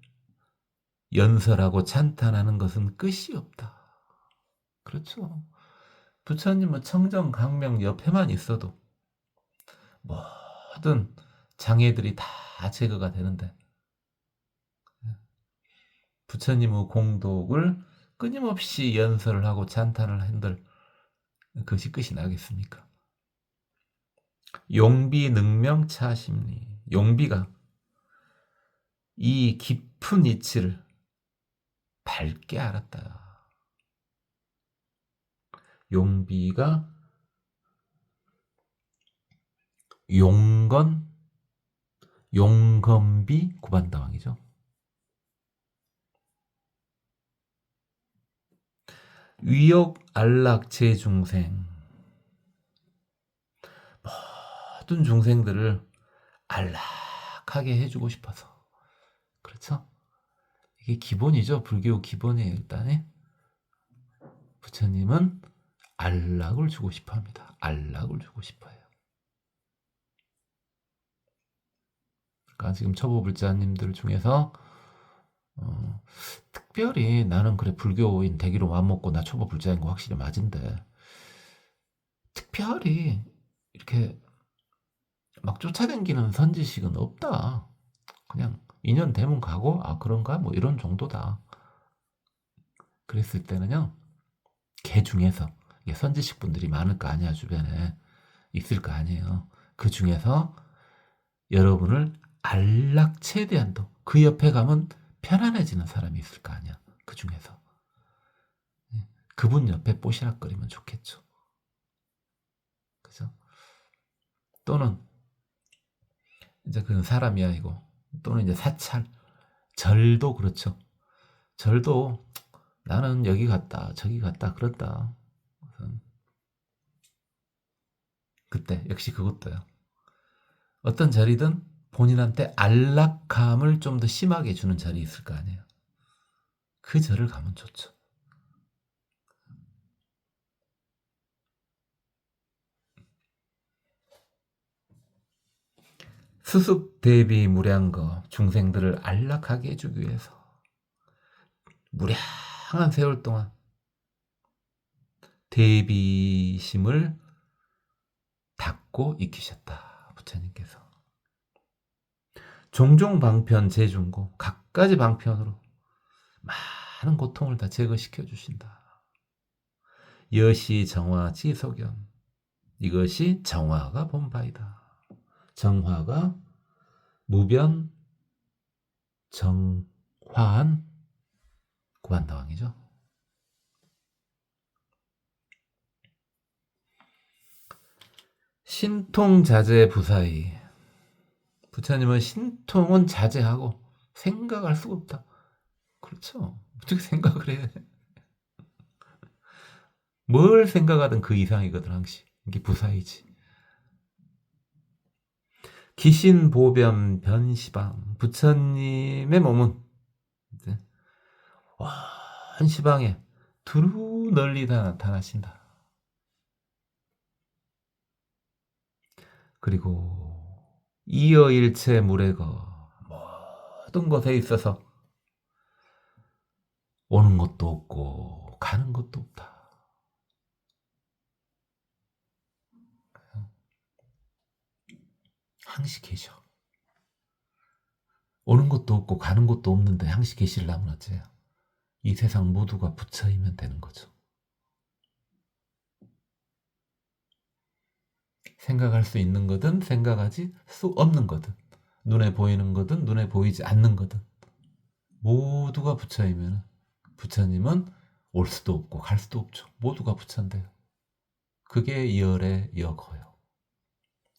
연설하고 찬탄하는 것은 끝이 없다. 그렇죠. 부처님은 청정광명 옆에만 있어도 모든 장애들이 다 제거가 되는데 부처님의 공덕을 끊임없이 연설을 하고 찬탄을 한들 그것이 끝이 나겠습니까? 용비 능명 차심리. 용비가 이 깊은 이치를 밝게 알았다. 용비가 용건비 구반다왕이죠. 위옥 안락 제중생. 모든 중생들을 안락하게 해주고 싶어서. 그렇죠? 이게 기본이죠. 불교 기본이에요. 일단에 부처님은 안락을 주고 싶어합니다. 안락을 주고 싶어요. 그러니까 지금 초보불자님들 중에서 특별히 나는 그래 불교인 되기로 마음먹고 나 초보불자인 거 확실히 맞은데 특별히 이렇게 막 쫓아다니는 선지식은 없다. 그냥 인연 되면 가고 아 그런가 뭐 이런 정도다. 그랬을 때는요. 개 중에서 선지식 분들이 많을 거 아니야 주변에 있을 거 아니에요. 그 중에서 여러분을 안락 최대한도 그 옆에 가면 편안해지는 사람이 있을 거 아니야. 그 중에서 그분 옆에 뽀시락거리면 좋겠죠. 그죠? 또는 이제 그건 사람이 아니고 또는 이제 사찰 절도 그렇죠. 절도 나는 여기 갔다 저기 갔다 그렇다. 그때 역시 그것도요. 어떤 자리든 본인한테 안락함을 좀 더 심하게 주는 자리 있을 거 아니에요. 그 절을 가면 좋죠. 수습 대비 무량거 중생들을 안락하게 해주기 위해서 무량한 세월 동안 대비심을 닦고 익히셨다. 부처님께서. 종종 방편 재중고 각가지 방편으로 많은 고통을 다 제거시켜 주신다. 여시 정화 지소견 이것이 정화가 본바이다. 정화가 무변 정화한 구반다왕이죠. 신통자제 부사이 부처님은 신통은 자제하고 생각할 수가 없다. 그렇죠. 어떻게 생각을 해? 뭘 생각하든 그 이상이거든 항시. 이게 부사이지. 기신보변 변시방 부처님의 몸은 이제 온 시방에 두루 널리 다 나타나신다. 그리고 이어일체 무례거 모든 것에 있어서 오는 것도 없고 가는 것도 없다. 항시 계셔. 오는 것도 없고 가는 것도 없는데 항시 계시려면 어째요? 이 세상 모두가 부처이면 되는 거죠. 생각할 수 있는 거든 생각하지 수 없는 거든 눈에 보이는 거든 눈에 보이지 않는 거든 모두가 부처이면 부처님은 올 수도 없고 갈 수도 없죠. 모두가 부처인데요. 그게 이열의 여거요.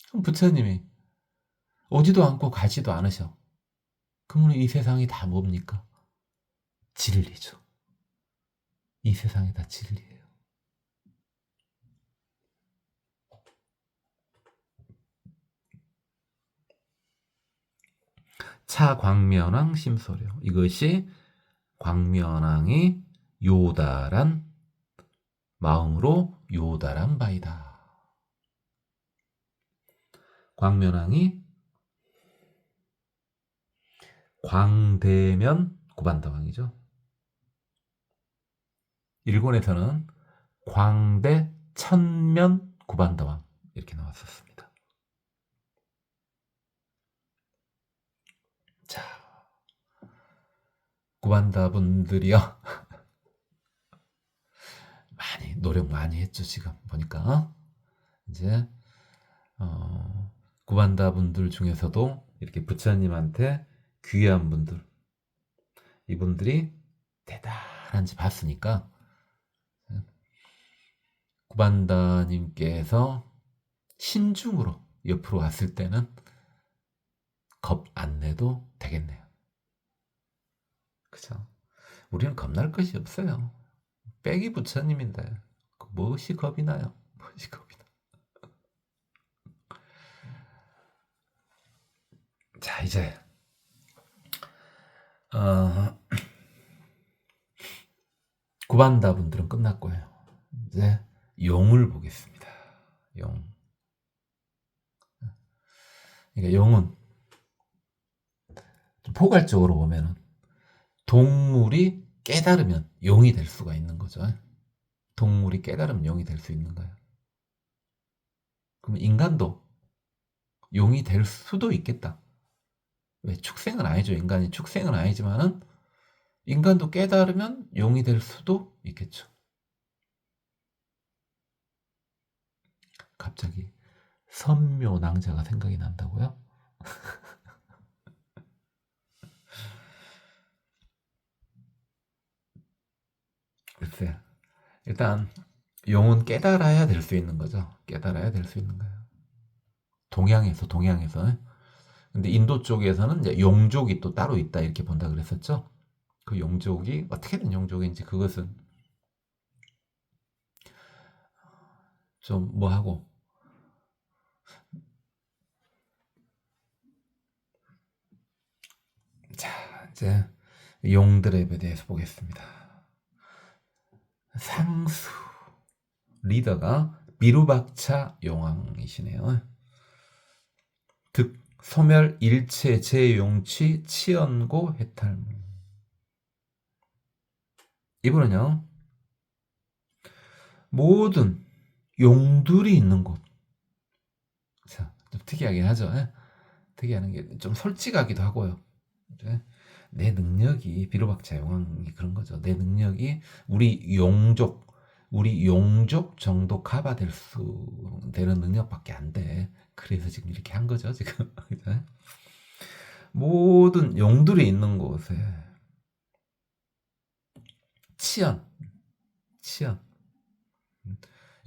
그럼 부처님이 오지도 않고 가지도 않으셔. 그러면 이 세상이 다 뭡니까? 진리죠. 이 세상이 다 진리예요. 차광면왕 심소려 이것이 광면왕이 요달한 마음으로 요달한 바이다. 광면왕이 광대면 구반다왕이죠. 일본에서는 광대 천면 구반다왕 이렇게 나왔었습니다. 자, 구반다분들이요 많이 노력 많이 했죠. 지금 보니까 이제 구반다분들 중에서도 이렇게 부처님한테 귀한 분들 이분들이 대단한지 봤으니까 구반다님께서 신중으로 옆으로 왔을 때는 겁 안 내도 되겠네요. 그죠? 우리는 겁날 것이 없어요. 빼기 부처님인데 무엇이 겁이 나요? 무엇이 겁이 나? 자 이제 구반다 분들은 끝났고요. 이제 용을 보겠습니다. 용. 그러니까 용은 좀 포괄적으로 보면은 동물이 깨달으면 용이 될 수가 있는 거죠. 동물이 깨달으면 용이 될 수 있는 거예요. 그럼 인간도 용이 될 수도 있겠다. 왜 축생은 아니죠. 인간이 축생은 아니지만은 인간도 깨달으면 용이 될 수도 있겠죠. 갑자기 선묘낭자가 생각이 난다고요? 글쎄, 일단 용은 깨달아야 될 수 있는 거죠. 깨달아야 될 수 있는 거예요. 동양에서. 근데 인도 쪽에서는 이제 용족이 또 따로 있다 이렇게 본다 그랬었죠. 그 용족이 어떻게 된 용족인지 그것은 좀 뭐하고 자, 이제 용들에 대해서 보겠습니다. 상수 리더가 비루박차 용왕이시네요. 득 소멸 일체 제용치 치연고 해탈. 이분은요 모든 용들이 있는 곳. 자, 좀 특이하긴 하죠. 특이한 게 좀 솔직하기도 하고요. 내 능력이 비루박차 용왕이 그런 거죠. 내 능력이 우리 용족 정도 커버될 수 되는 능력밖에 안 돼. 그래서 지금 이렇게 한 거죠, 지금. 모든 용들이 있는 곳에 치연,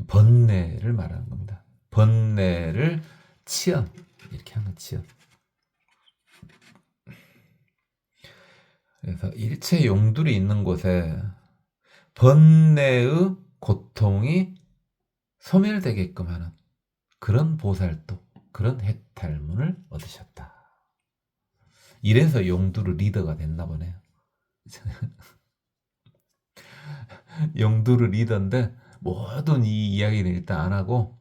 번뇌를 말하는 겁니다. 번뇌를 치연 이렇게 하는 치연. 그래서 일체 용들이 있는 곳에 번뇌의 고통이 소멸되게끔 하는 그런 보살도, 그런 해탈문을 얻으셨다. 이래서 용두르 리더가 됐나 보네요. 용두르 리더인데 모든 이 이야기는 일단 안 하고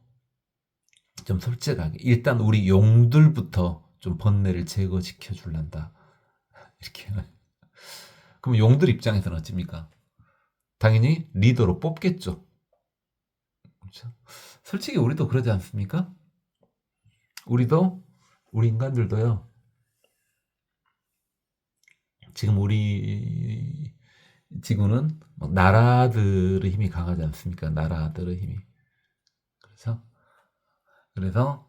좀 솔직하게 일단 우리 용들부터 좀 번뇌를 제거시켜 줄란다. 이렇게. 그럼 용들 입장에서는 어찌입니까? 당연히 리더로 뽑겠죠. 그렇죠? 솔직히 우리도 그러지 않습니까? 우리 인간들도요. 지금 우리 지구는 나라들의 힘이 강하지 않습니까? 나라들의 힘이. 그래서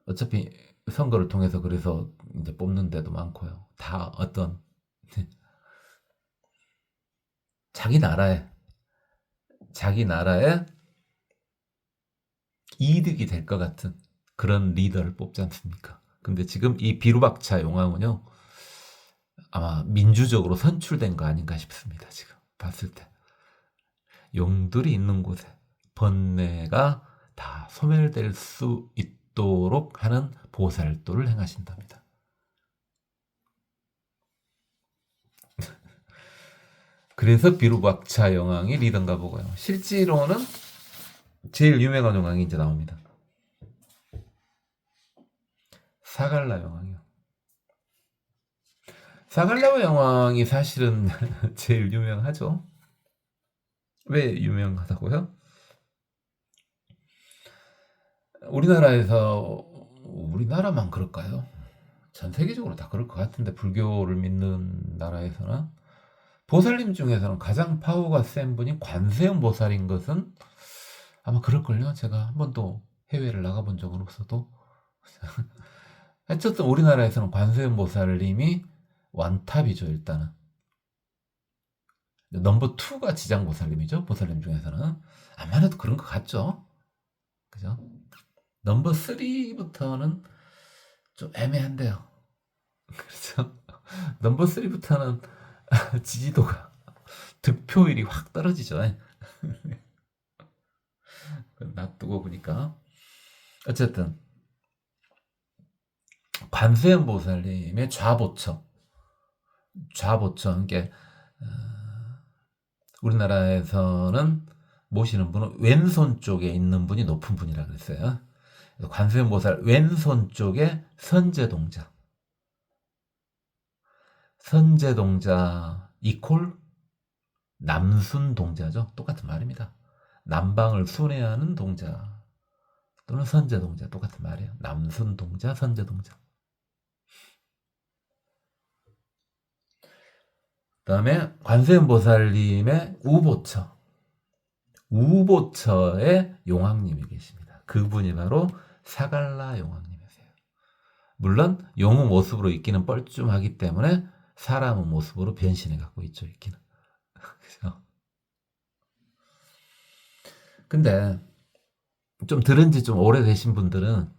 어차피 선거를 통해서 그래서 이제 뽑는 데도 많고요. 다 어떤 자기 나라에 이득이 될 것 같은 그런 리더를 뽑지 않습니까? 근데 지금 이 비루박차 용왕은요, 아마 민주적으로 선출된 거 아닌가 싶습니다. 지금 봤을 때. 용들이 있는 곳에 번뇌가 다 소멸될 수 있도록 하는 보살도를 행하신답니다. 그래서 비루박차 용왕이 리더인가 보고요. 실제로는 제일 유명한 용왕이 이제 나옵니다. 사갈라 용왕이요. 사갈라 용왕이 사실은 제일 유명하죠. 왜 유명하다고요? 우리나라만 그럴까요? 전 세계적으로 다 그럴 것 같은데 불교를 믿는 나라에서는 보살님 중에서는 가장 파워가 센 분이 관세음 보살인 것은 아마 그럴걸요. 제가 한 번도 해외를 나가본 적은 없어도 어쨌든 우리나라에서는 관세음 보살님이 완탑이죠. 일단은 넘버 2가 지장 보살님이죠. 보살님 중에서는 아마도 그런 것 같죠. 그죠? 넘버 3부터는 좀 애매한데요. 그렇죠? 넘버 3부터는 지지도가 득표율이 확 떨어지죠. 놔두고 보니까 어쨌든 관세음 보살님의 좌보처 이게 우리나라에서는 모시는 분은 왼손 쪽에 있는 분이 높은 분이라 그랬어요. 관세음 보살 왼손 쪽에 선제동자 이퀄 남순 동자죠. 똑같은 말입니다. 남방을 순회하는 동자 또는 선제 동자 똑같은 말이에요. 남순 동자, 선제 동자. 그다음에 관세음 보살님의 우보처의 용왕님이 계십니다. 그분이 바로 사갈라 용왕님이세요. 물론 용의 모습으로 있기는 뻘쭘하기 때문에 사람의 모습으로 변신해 갖고 있죠. 있기는. 그죠? 근데 좀 들은 지 좀 오래되신 분들은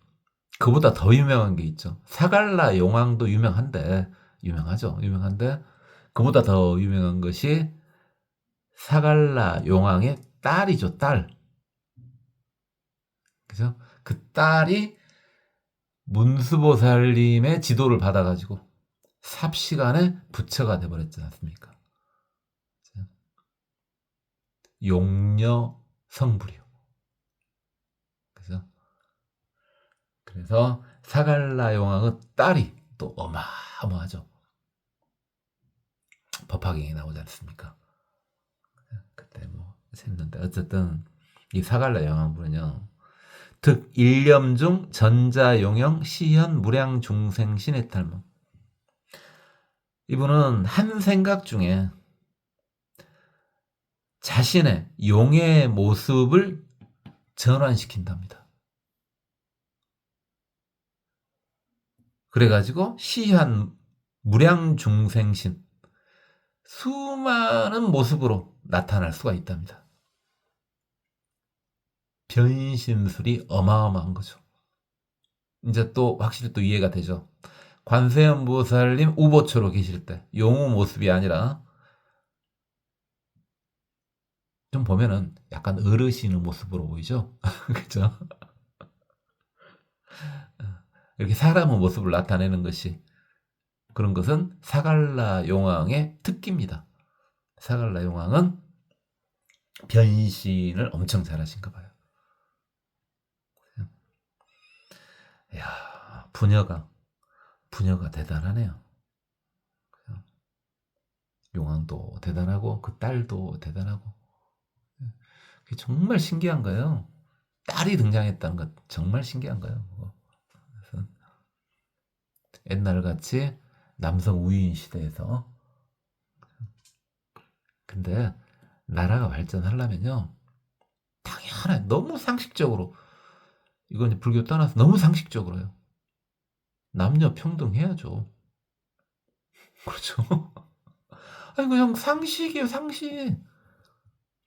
그보다 더 유명한 게 있죠. 사갈라 용왕도 유명하죠. 유명한데 그보다 더 유명한 것이 사갈라 용왕의 딸이죠. 딸. 그죠? 그 딸이 문수보살님의 지도를 받아가지고 삽시간에 부처가 돼버렸지 않습니까? 용녀 성불이요. 그죠? 그래서 사갈라 용왕의 딸이 또 어마어마하죠. 법화경에 나오지 않습니까? 그때 뭐 했는데 어쨌든 이 사갈라 용왕분은요. 득 일념중 전자용영 시현 무량중생 신해탈모. 이분은 한 생각 중에 자신의 용의 모습을 전환시킨답니다. 그래가지고 시한 무량중생신 수많은 모습으로 나타날 수가 있답니다. 변신술이 어마어마한 거죠. 이제 또 확실히 또 이해가 되죠. 관세음보살님 우보초로 계실 때 용우 모습이 아니라 좀 보면은 약간 어르신의 모습으로 보이죠. 그죠? 이렇게 사람의 모습을 나타내는 것이 그런 것은 사갈라 용왕의 특기입니다. 사갈라 용왕은 변신을 엄청 잘하신가 봐요. 이야, 부녀가 대단하네요. 용왕도 대단하고 그 딸도 대단하고 그게 정말 신기한 거예요. 딸이 등장했다는 것 정말 신기한 거예요. 그래서 옛날같이 남성 우위인 시대에서 근데 나라가 발전하려면요 당연히 너무 상식적으로 이건 불교 떠나서 너무 상식적으로요. 남녀 평등해야죠. 그렇죠? 아니 그냥 상식이에요, 상식.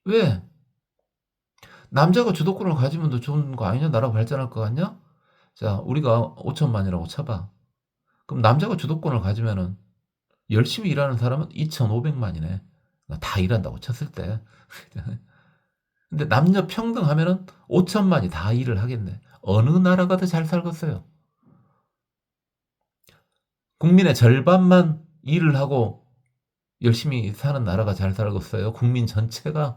왜? 남자가 주도권을 가지면 더 좋은 거 아니냐? 나라가 발전할 것 같냐? 자, 우리가 5천만이라고 쳐봐. 그럼 남자가 주도권을 가지면은 열심히 일하는 사람은 2,500만이네. 다 일한다고 쳤을 때. 근데 남녀 평등하면은 5천만이 다 일을 하겠네. 어느 나라가 더 잘 살겠어요? 국민의 절반만 일을 하고 열심히 사는 나라가 잘 살겠어요? 국민 전체가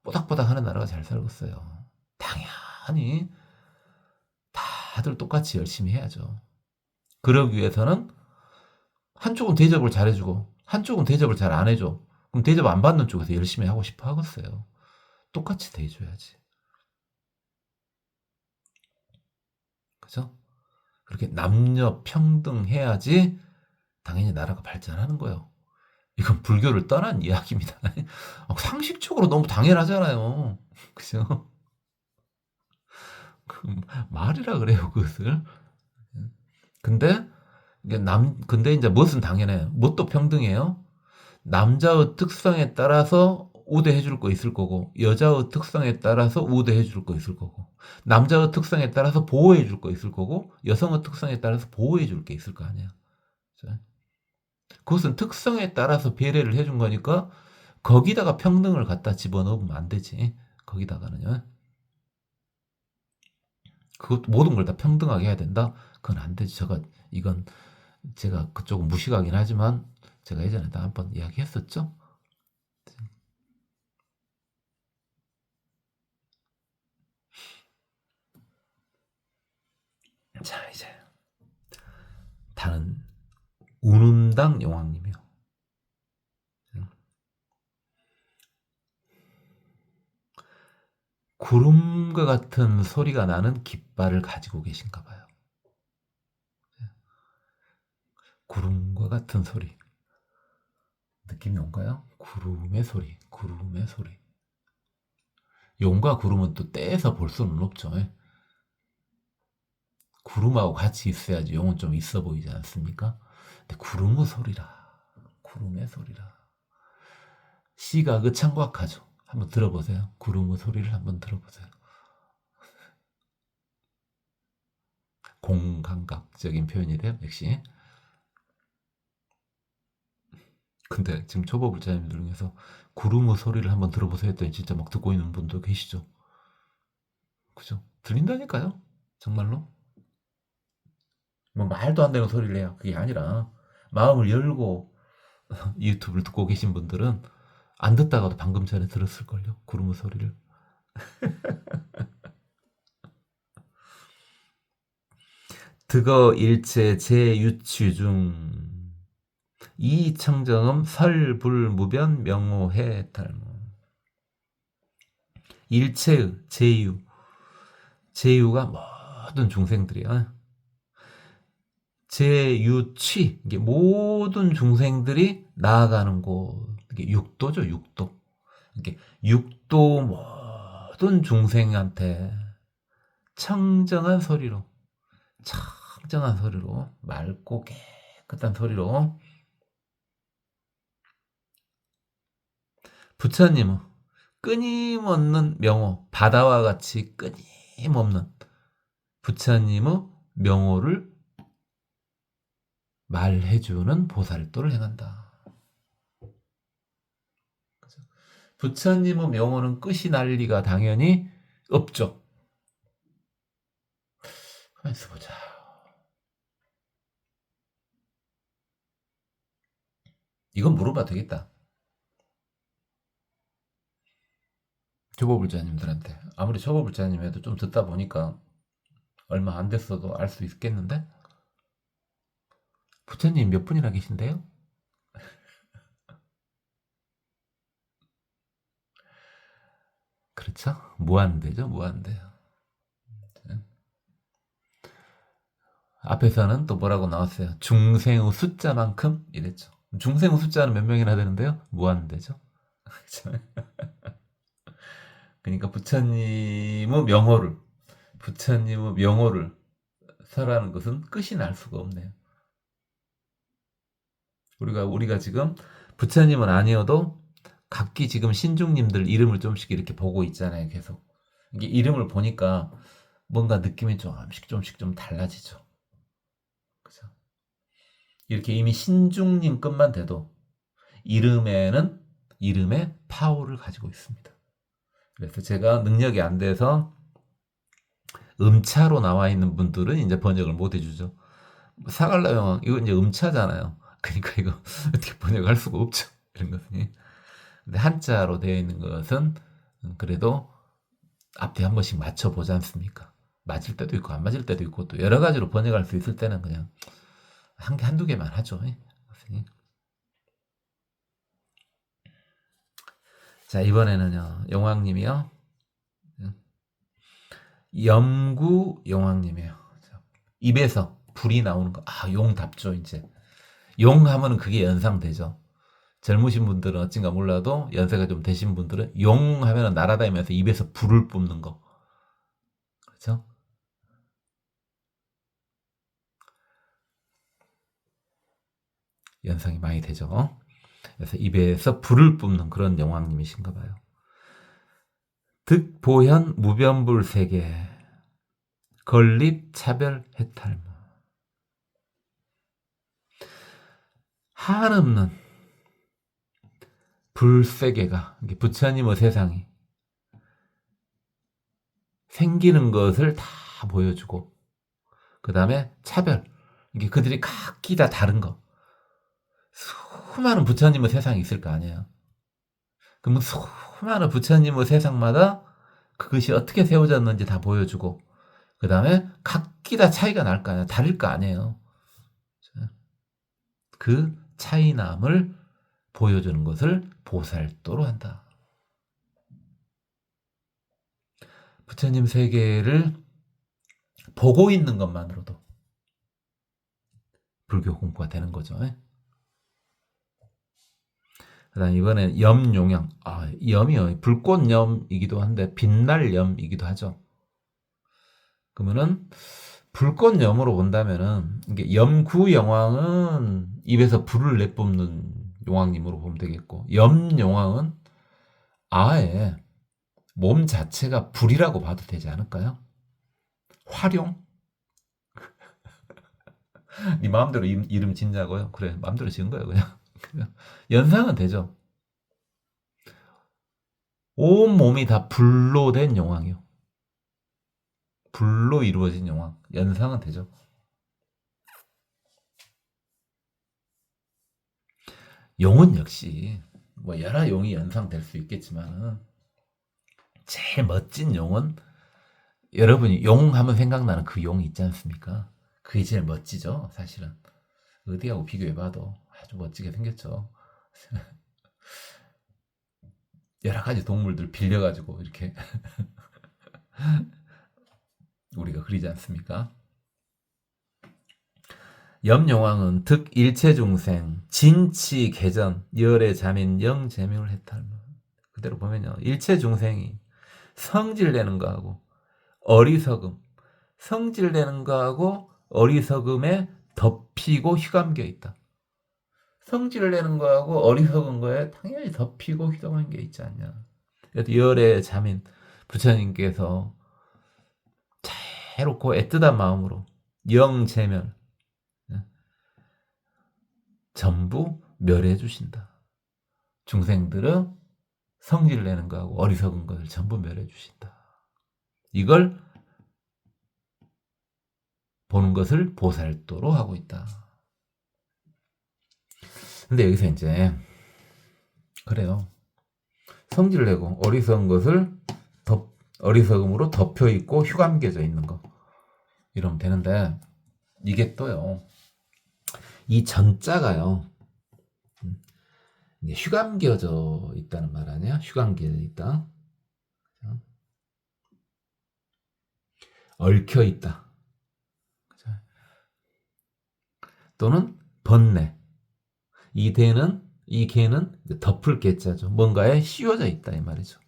뽀닥뽀닥 하는 나라가 잘 살겠어요? 당연히 다들 똑같이 열심히 해야죠. 그러기 위해서는 한쪽은 대접을 잘해주고 한쪽은 대접을 잘 안 해줘. 그럼 대접 안 받는 쪽에서 열심히 하고 싶어 하겠어요. 똑같이 대해줘야지. 그죠? 그렇게 남녀 평등해야지 당연히 나라가 발전하는 거예요. 이건 불교를 떠난 이야기입니다. 상식적으로 너무 당연하잖아요. 그죠? 말이라 그래요, 그것을. 근데 근데 이제 무엇은 당연해요? 뭣도 평등해요? 남자의 특성에 따라서 우대해 줄 거 있을 거고 여자의 특성에 따라서 우대해 줄 거 있을 거고 남자의 특성에 따라서 보호해 줄 거 있을 거고 여성의 특성에 따라서 보호해 줄 게 있을 거 아니야. 그것은 특성에 따라서 배려를 해준 거니까 거기다가 평등을 갖다 집어넣으면 안 되지. 거기다가는요. 그것 모든 걸 다 평등하게 해야 된다? 그건 안 되지. 이건 제가 그쪽은 무식하긴 하지만 제가 예전에 다 한번 이야기했었죠. 자, 이제 다른 운운당 용왕님이요. 구름과 같은 소리가 나는 깃발을 가지고 계신가 봐요. 구름과 같은 소리. 느낌이 온가요? 구름의 소리, 구름의 소리. 용과 구름은 또 떼서 볼 수는 없죠. 구름하고 같이 있어야지 용은 좀 있어 보이지 않습니까? 근데 구름의 소리라, 구름의 소리라. 시각의 창곽하죠. 한번 들어보세요. 구름의 소리를 한번 들어보세요. 공감각적인 표현이 돼요, 역시. 근데 지금 초보 불자님들 중에서 구름의 소리를 한번 들어보세요 했더니 진짜 막 듣고 있는 분도 계시죠. 그죠? 들린다니까요. 정말로. 뭐 말도 안 되는 소리를 해요. 그게 아니라 마음을 열고 유튜브를 듣고 계신 분들은 안 듣다가도 방금 전에 들었을걸요. 구름 소리를. 득어 일체 제유취중 이청정음 설불무변 명호해 탈모 일체의 제유가 모든 중생들이야. 제유취 이게 모든 중생들이 나아가는 곳 이게 육도죠. 육도 이게 육도 모든 중생한테 청정한 소리로 청정한 소리로 맑고 깨끗한 소리로 부처님은 끊임없는 명호 바다와 같이 끊임없는 부처님의 명호를 말해주는 보살도를 행한다. 부처님의 명호는 끝이 날 리가 당연히 없죠. 가만있어 보자. 이건 물어봐도 되겠다. 초보불자님들한테. 아무리 초보불자님해도 좀 듣다 보니까 얼마 안 됐어도 알 수 있겠는데? 부처님 몇 분이나 계신데요? 그렇죠? 무한대죠, 무한대. 앞에서는 또 뭐라고 나왔어요? 중생의 숫자만큼 이랬죠. 중생의 숫자는 몇 명이나 되는데요? 무한대죠. 그러니까 부처님의 명호를 설하는 것은 끝이 날 수가 없네요. 우리가 지금 부처님은 아니어도 각기 지금 신중님들 이름을 좀씩 이렇게 보고 있잖아요. 계속 이게 이름을 보니까 뭔가 느낌이 조금씩 좀 달라지죠. 그죠? 이렇게 이미 신중님 것만 돼도 이름에 파워를 가지고 있습니다. 그래서 제가 능력이 안 돼서 음차로 나와 있는 분들은 이제 번역을 못 해주죠. 사갈라영왕 이거 이제 음차잖아요. 그러니까 이거 어떻게 번역할 수가 없죠. 이런 것은. 근데 한자로 되어 있는 것은 그래도 앞뒤 한 번씩 맞춰보지 않습니까? 맞을 때도 있고 안 맞을 때도 있고 또 여러 가지로 번역할 수 있을 때는 그냥 한두 개만 하죠. 자, 이번에는요. 용왕님이요. 염구 용왕님이에요. 입에서 불이 나오는 거. 아, 용답죠, 이제. 용 하면은 그게 연상되죠. 젊으신 분들은 어찐가 몰라도 연세가 좀 되신 분들은 용 하면은 날아다니면서 입에서 불을 뿜는 거. 그렇죠? 연상이 많이 되죠. 그래서 입에서 불을 뿜는 그런 영왕님이신가 봐요. 득보현 무변불 세계 건립 차별 해탈 한없는 불세계가 부처님의 세상이 생기는 것을 다 보여주고 그 다음에 차별 이게 그들이 각기 다 다른 거 수많은 부처님의 세상이 있을 거 아니에요. 그러면 수많은 부처님의 세상마다 그것이 어떻게 세워졌는지 다 보여주고 그 다음에 각기 다 차이가 날 거 아니에요. 다를 거 아니에요. 그 차이남을 보여주는 것을 보살도로 한다. 부처님 세계를 보고 있는 것만으로도 불교 공부가 되는 거죠. 그다음 이번엔 염용양. 아, 염이요. 불꽃염이기도 한데 빛날염이기도 하죠. 그러면은 불꽃염으로 본다면은 이게 염구영왕은 입에서 불을 내뿜는 용왕님으로 보면 되겠고 염용왕은 아예 몸 자체가 불이라고 봐도 되지 않을까요? 활용? 네 마음대로 이름 짓냐고요? 그래, 마음대로 지은 거예요, 그냥. 연상은 되죠. 온 몸이 다 불로 된 용왕이요. 불로 이루어진 용왕. 연상은 되죠. 용은 역시 뭐 여러 용이 연상될 수 있겠지만은 제일 멋진 용은 여러분이 용 하면 생각나는 그 용 있지 않습니까? 그게 제일 멋지죠, 사실은. 어디하고 비교해봐도 아주 멋지게 생겼죠. 여러 가지 동물들 빌려가지고 이렇게 우리가 그리지 않습니까? 염용왕은 득 일체중생 진치개전 열의 자민 영재명을 해탈. 그대로 보면요, 일체중생이 성질내는 거하고 어리석음, 성질내는 거하고 어리석음에 덮이고 휘감겨 있다. 성질을 내는 거하고 어리석은 거에 당연히 덮이고 휘감은 게 있지 않냐. 그래서 열의 자민 부처님께서 자유롭고 애틋한 마음으로 영재멸 전부 멸해 주신다. 중생들은 성질 내는 거하고 어리석은 것을 전부 멸해 주신다. 이걸 보는 것을 보살도로 하고 있다. 근데 여기서 이제 그래요. 성질 내고 어리석은 것을 어리석음으로 덮여 있고 휘감겨져 있는 거 이러면 되는데, 이게 또요, 이 전자가요 휘감겨져 있다는 말 아니야? 휘감겨져 있다, 얽혀 있다, 또는 번뇌. 이 개는 덮을 개자죠. 뭔가에 씌워져 있다 이 말이죠.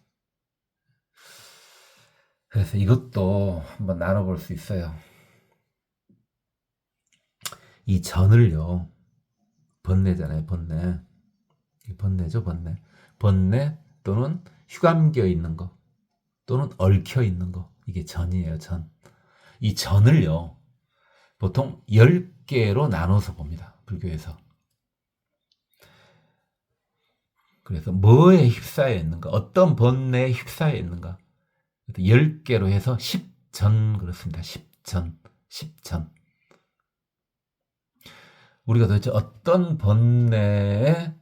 그래서 이것도 한번 나눠볼 수 있어요. 이 전을요, 번뇌잖아요, 번뇌. 번뇌죠, 번뇌. 번뇌 또는 휘감겨 있는 거, 또는 얽혀 있는 거, 이게 전이에요, 전. 이 전을요, 보통 10개로 나눠서 봅니다, 불교에서. 그래서 뭐에 휩싸여 있는가, 어떤 번뇌에 휩싸여 있는가, 10개로 해서 10전 그렇습니다. 10전. 우리가 도대체 어떤 번뇌에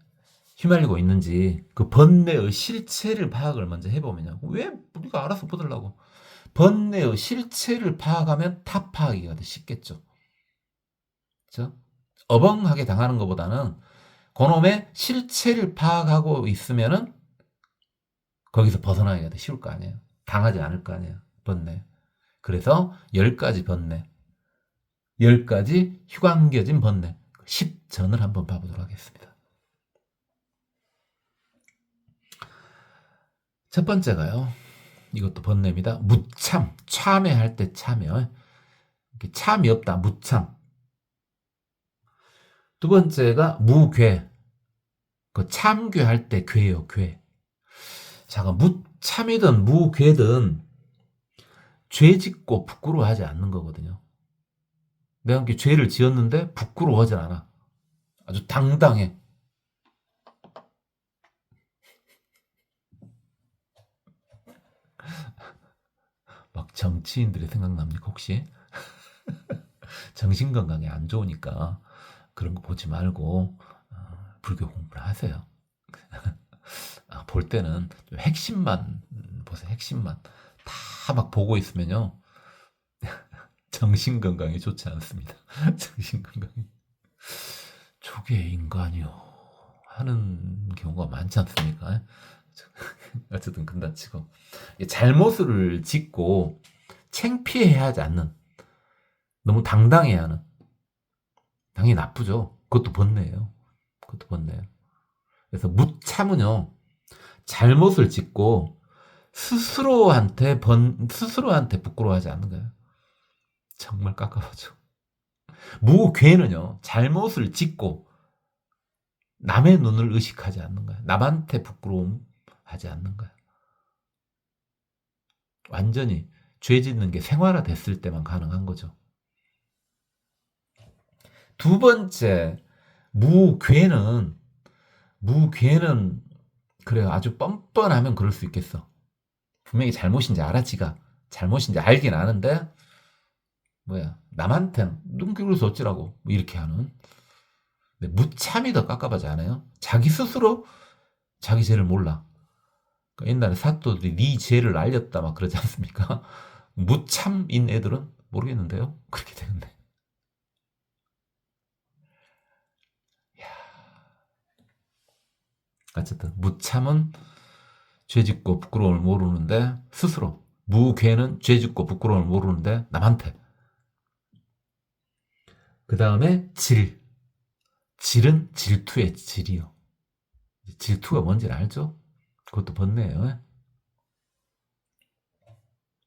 휘말리고 있는지 그 번뇌의 실체를 파악을 먼저 해보면요. 왜 우리가 알아서 보더라고. 번뇌의 실체를 파악하면 타 파악이 더 쉽겠죠. 그렇죠? 어벙하게 당하는 것보다는 그놈의 실체를 파악하고 있으면은 거기서 벗어나기가 더 쉬울 거 아니에요. 당하지 않을 거 아니에요, 번뇌. 그래서 10가지 번뇌, 10가지 휘감겨진 번뇌, 10전을 한번 봐보도록 하겠습니다. 첫 번째가요, 이것도 번뇌입니다. 무참, 참회할 때 참여. 참이 없다, 무참. 두 번째가 무괴, 그 참괴할 때 괴예요, 괴. 자, 무참이든 무괴든 죄 짓고 부끄러워하지 않는 거거든요. 내가 이렇게 죄를 지었는데 부끄러워하지 않아. 아주 당당해. 막 정치인들이 생각납니까, 혹시? 정신건강에 안 좋으니까 그런 거 보지 말고 불교 공부를 하세요. 볼 때는 좀 핵심만 보세요. 핵심만. 다 막 보고 있으면요, 정신건강에 좋지 않습니다. 정신건강이. 저게 인간이요 하는 경우가 많지 않습니까? 어쨌든 근다치고 잘못을 짓고 창피해야 하지 않는, 너무 당당해야 하는, 당연히 나쁘죠. 그것도 번뇌예요. 그것도 번뇌예요. 그래서 무참은요, 잘못을 짓고 스스로한테 부끄러워하지 않는 거예요. 정말 깝깝하죠. 무괴는요, 잘못을 짓고 남의 눈을 의식하지 않는 거예요. 남한테 부끄러움하지 않는 거예요. 완전히 죄 짓는 게 생활화 됐을 때만 가능한 거죠. 두 번째, 무괴는 그래요. 아주 뻔뻔하면 그럴 수 있겠어. 분명히 잘못인지 알아, 지가. 잘못인지 알긴 아는데, 남한텐, 눈 기울여서 어찌라고, 뭐 이렇게 하는. 근데 무참이 더 깝깝하지 않아요? 자기 스스로 자기 죄를 몰라. 그러니까 옛날에 사또들이 네 죄를 알렸다 막 그러지 않습니까? 무참인 애들은 모르겠는데요. 그렇게 되는데. 어쨌든 무참은 죄짓고 부끄러움을 모르는데 스스로, 무괴는 죄짓고 부끄러움을 모르는데 남한테. 그 다음에 질. 질은 질투의 질이요. 질투가 뭔지 알죠? 그것도 번뇌예요.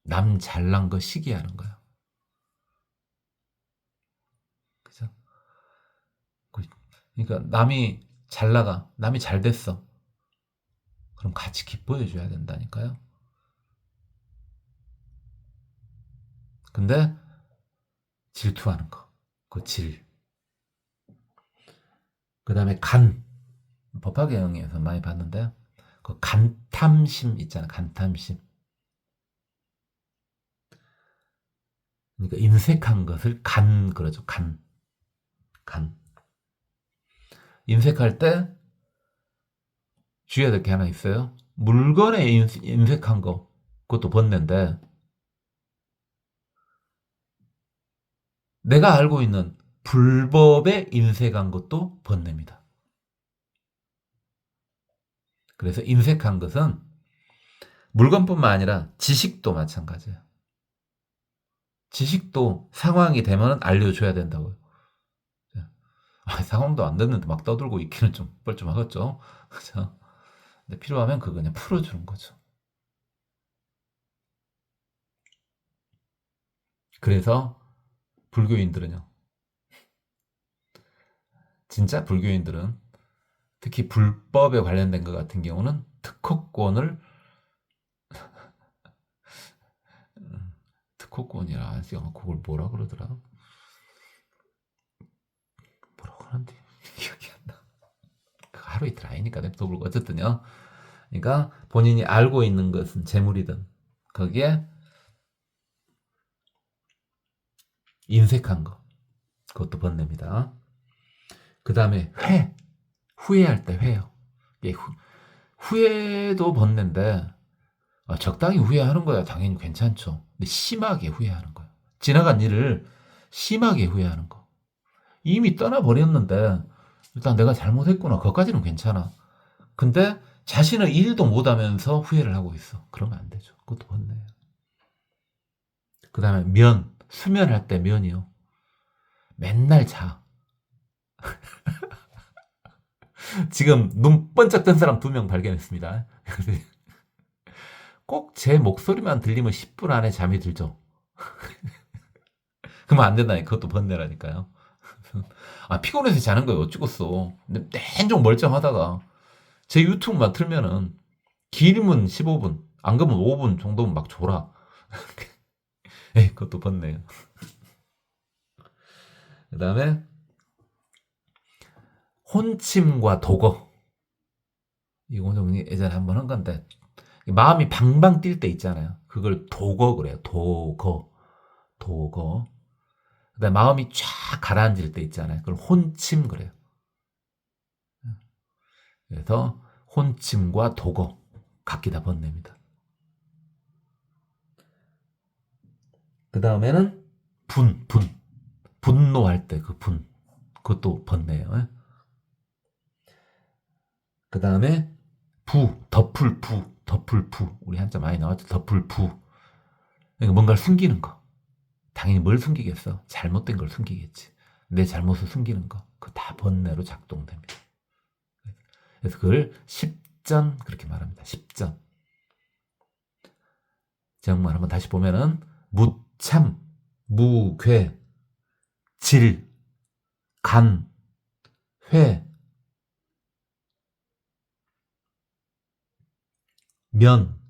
남 잘난 거 시기하는 거예요. 그죠? 그러니까 남이 잘 나가, 남이 잘 됐어. 그럼 같이 기뻐해 줘야 된다니까요. 근데 질투하는 거. 그 질. 그 다음에 간. 법화경에서 많이 봤는데 그 간탐심 있잖아. 간탐심. 그러니까 인색한 것을 간 그러죠. 간. 간. 인색할 때 주의해야 될 게 하나 있어요. 물건에 인색한 거. 그것도 번뇌인데 내가 알고 있는 불법에 인색한 것도 번뇌입니다. 그래서 인색한 것은 물건뿐만 아니라 지식도 마찬가지예요. 지식도 상황이 되면 알려줘야 된다고요. 상황도 안 됐는데 막 떠들고 있기는 좀 뻘쭘하겠죠. 그죠? 근데 필요하면 그거 그냥 풀어주는 거죠. 그래서 불교인들은요. 진짜 불교인들은 특히 불법에 관련된 것 같은 경우는 특허권을 특허권이라 그걸 뭐라 그러더라? 뭐라고 하는데 기억이 안 나. 하루 이틀 아니니까 냅둬보고 어쨌든요. 그러니까 본인이 알고 있는 것은 재물이든 거기에 인색한 거 그것도 번뇌입니다. 그 다음에 후회할 때 회요. 후회도 번뇌인데 적당히 후회하는 거야 당연히 괜찮죠. 근데 심하게 후회하는 거야. 지나간 일을 심하게 후회하는 거. 이미 떠나버렸는데 일단 내가 잘못했구나. 그것까지는 괜찮아. 근데 자신은 일도 못하면서 후회를 하고 있어. 그러면 안 되죠. 그것도 번뇌예요. 그 다음에 수면할 때 면이요. 맨날 자. 지금 눈 번쩍 뜬 사람 2명 발견했습니다. 꼭 제 목소리만 들리면 10분 안에 잠이 들죠. 그러면 안 된다니. 그것도 번뇌라니까요. 피곤해서 자는 거예요. 어쩌겠어. 근데 내종 멀쩡하다가 제 유튜브만 틀면은 길면 15분, 안 그러면 5분 정도면 막 졸아. 에이, 그것도 번뇌예요. 그 다음에 혼침과 도거. 이거는 예전에 한번 한 건데 마음이 방방 뛸 때 있잖아요. 그걸 도거 그래요. 도거. 그다음에 마음이 쫙 가라앉을 때 있잖아요. 그걸 혼침 그래요. 그래서 혼침과 도거 각기 다 번뇌입니다. 그 다음에는 분노할 때 그 그것도 번뇌예요. 그 다음에 덮을 부. 우리 한자 많이 나왔죠. 덮을 부. 그러니까 뭔가를 숨기는 거. 당연히 뭘 숨기겠어? 잘못된 걸 숨기겠지. 내 잘못을 숨기는 거. 그거 다 번뇌로 작동됩니다. 그래서 그걸 십전 그렇게 말합니다. 십전. 정말 한번 다시 보면은 무참, 무괴, 질, 간, 회, 면,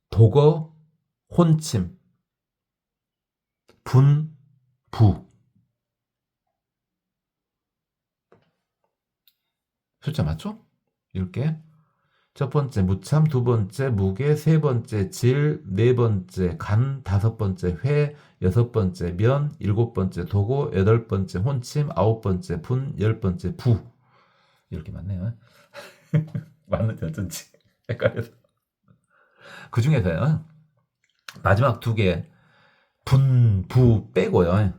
도거, 혼침, 부. 숫자 맞죠? 10개. 첫 번째 무참, 두 번째 무게, 세 번째 질, 네 번째 간, 다섯 번째 회, 여섯 번째 면, 일곱 번째 도고, 여덟 번째 혼침, 아홉 번째 분, 열 번째 부. 이렇게 많네요. 맞는지 어쩐지 헷갈려서. 그 중에서요, 마지막 두 개, 분, 부 빼고요,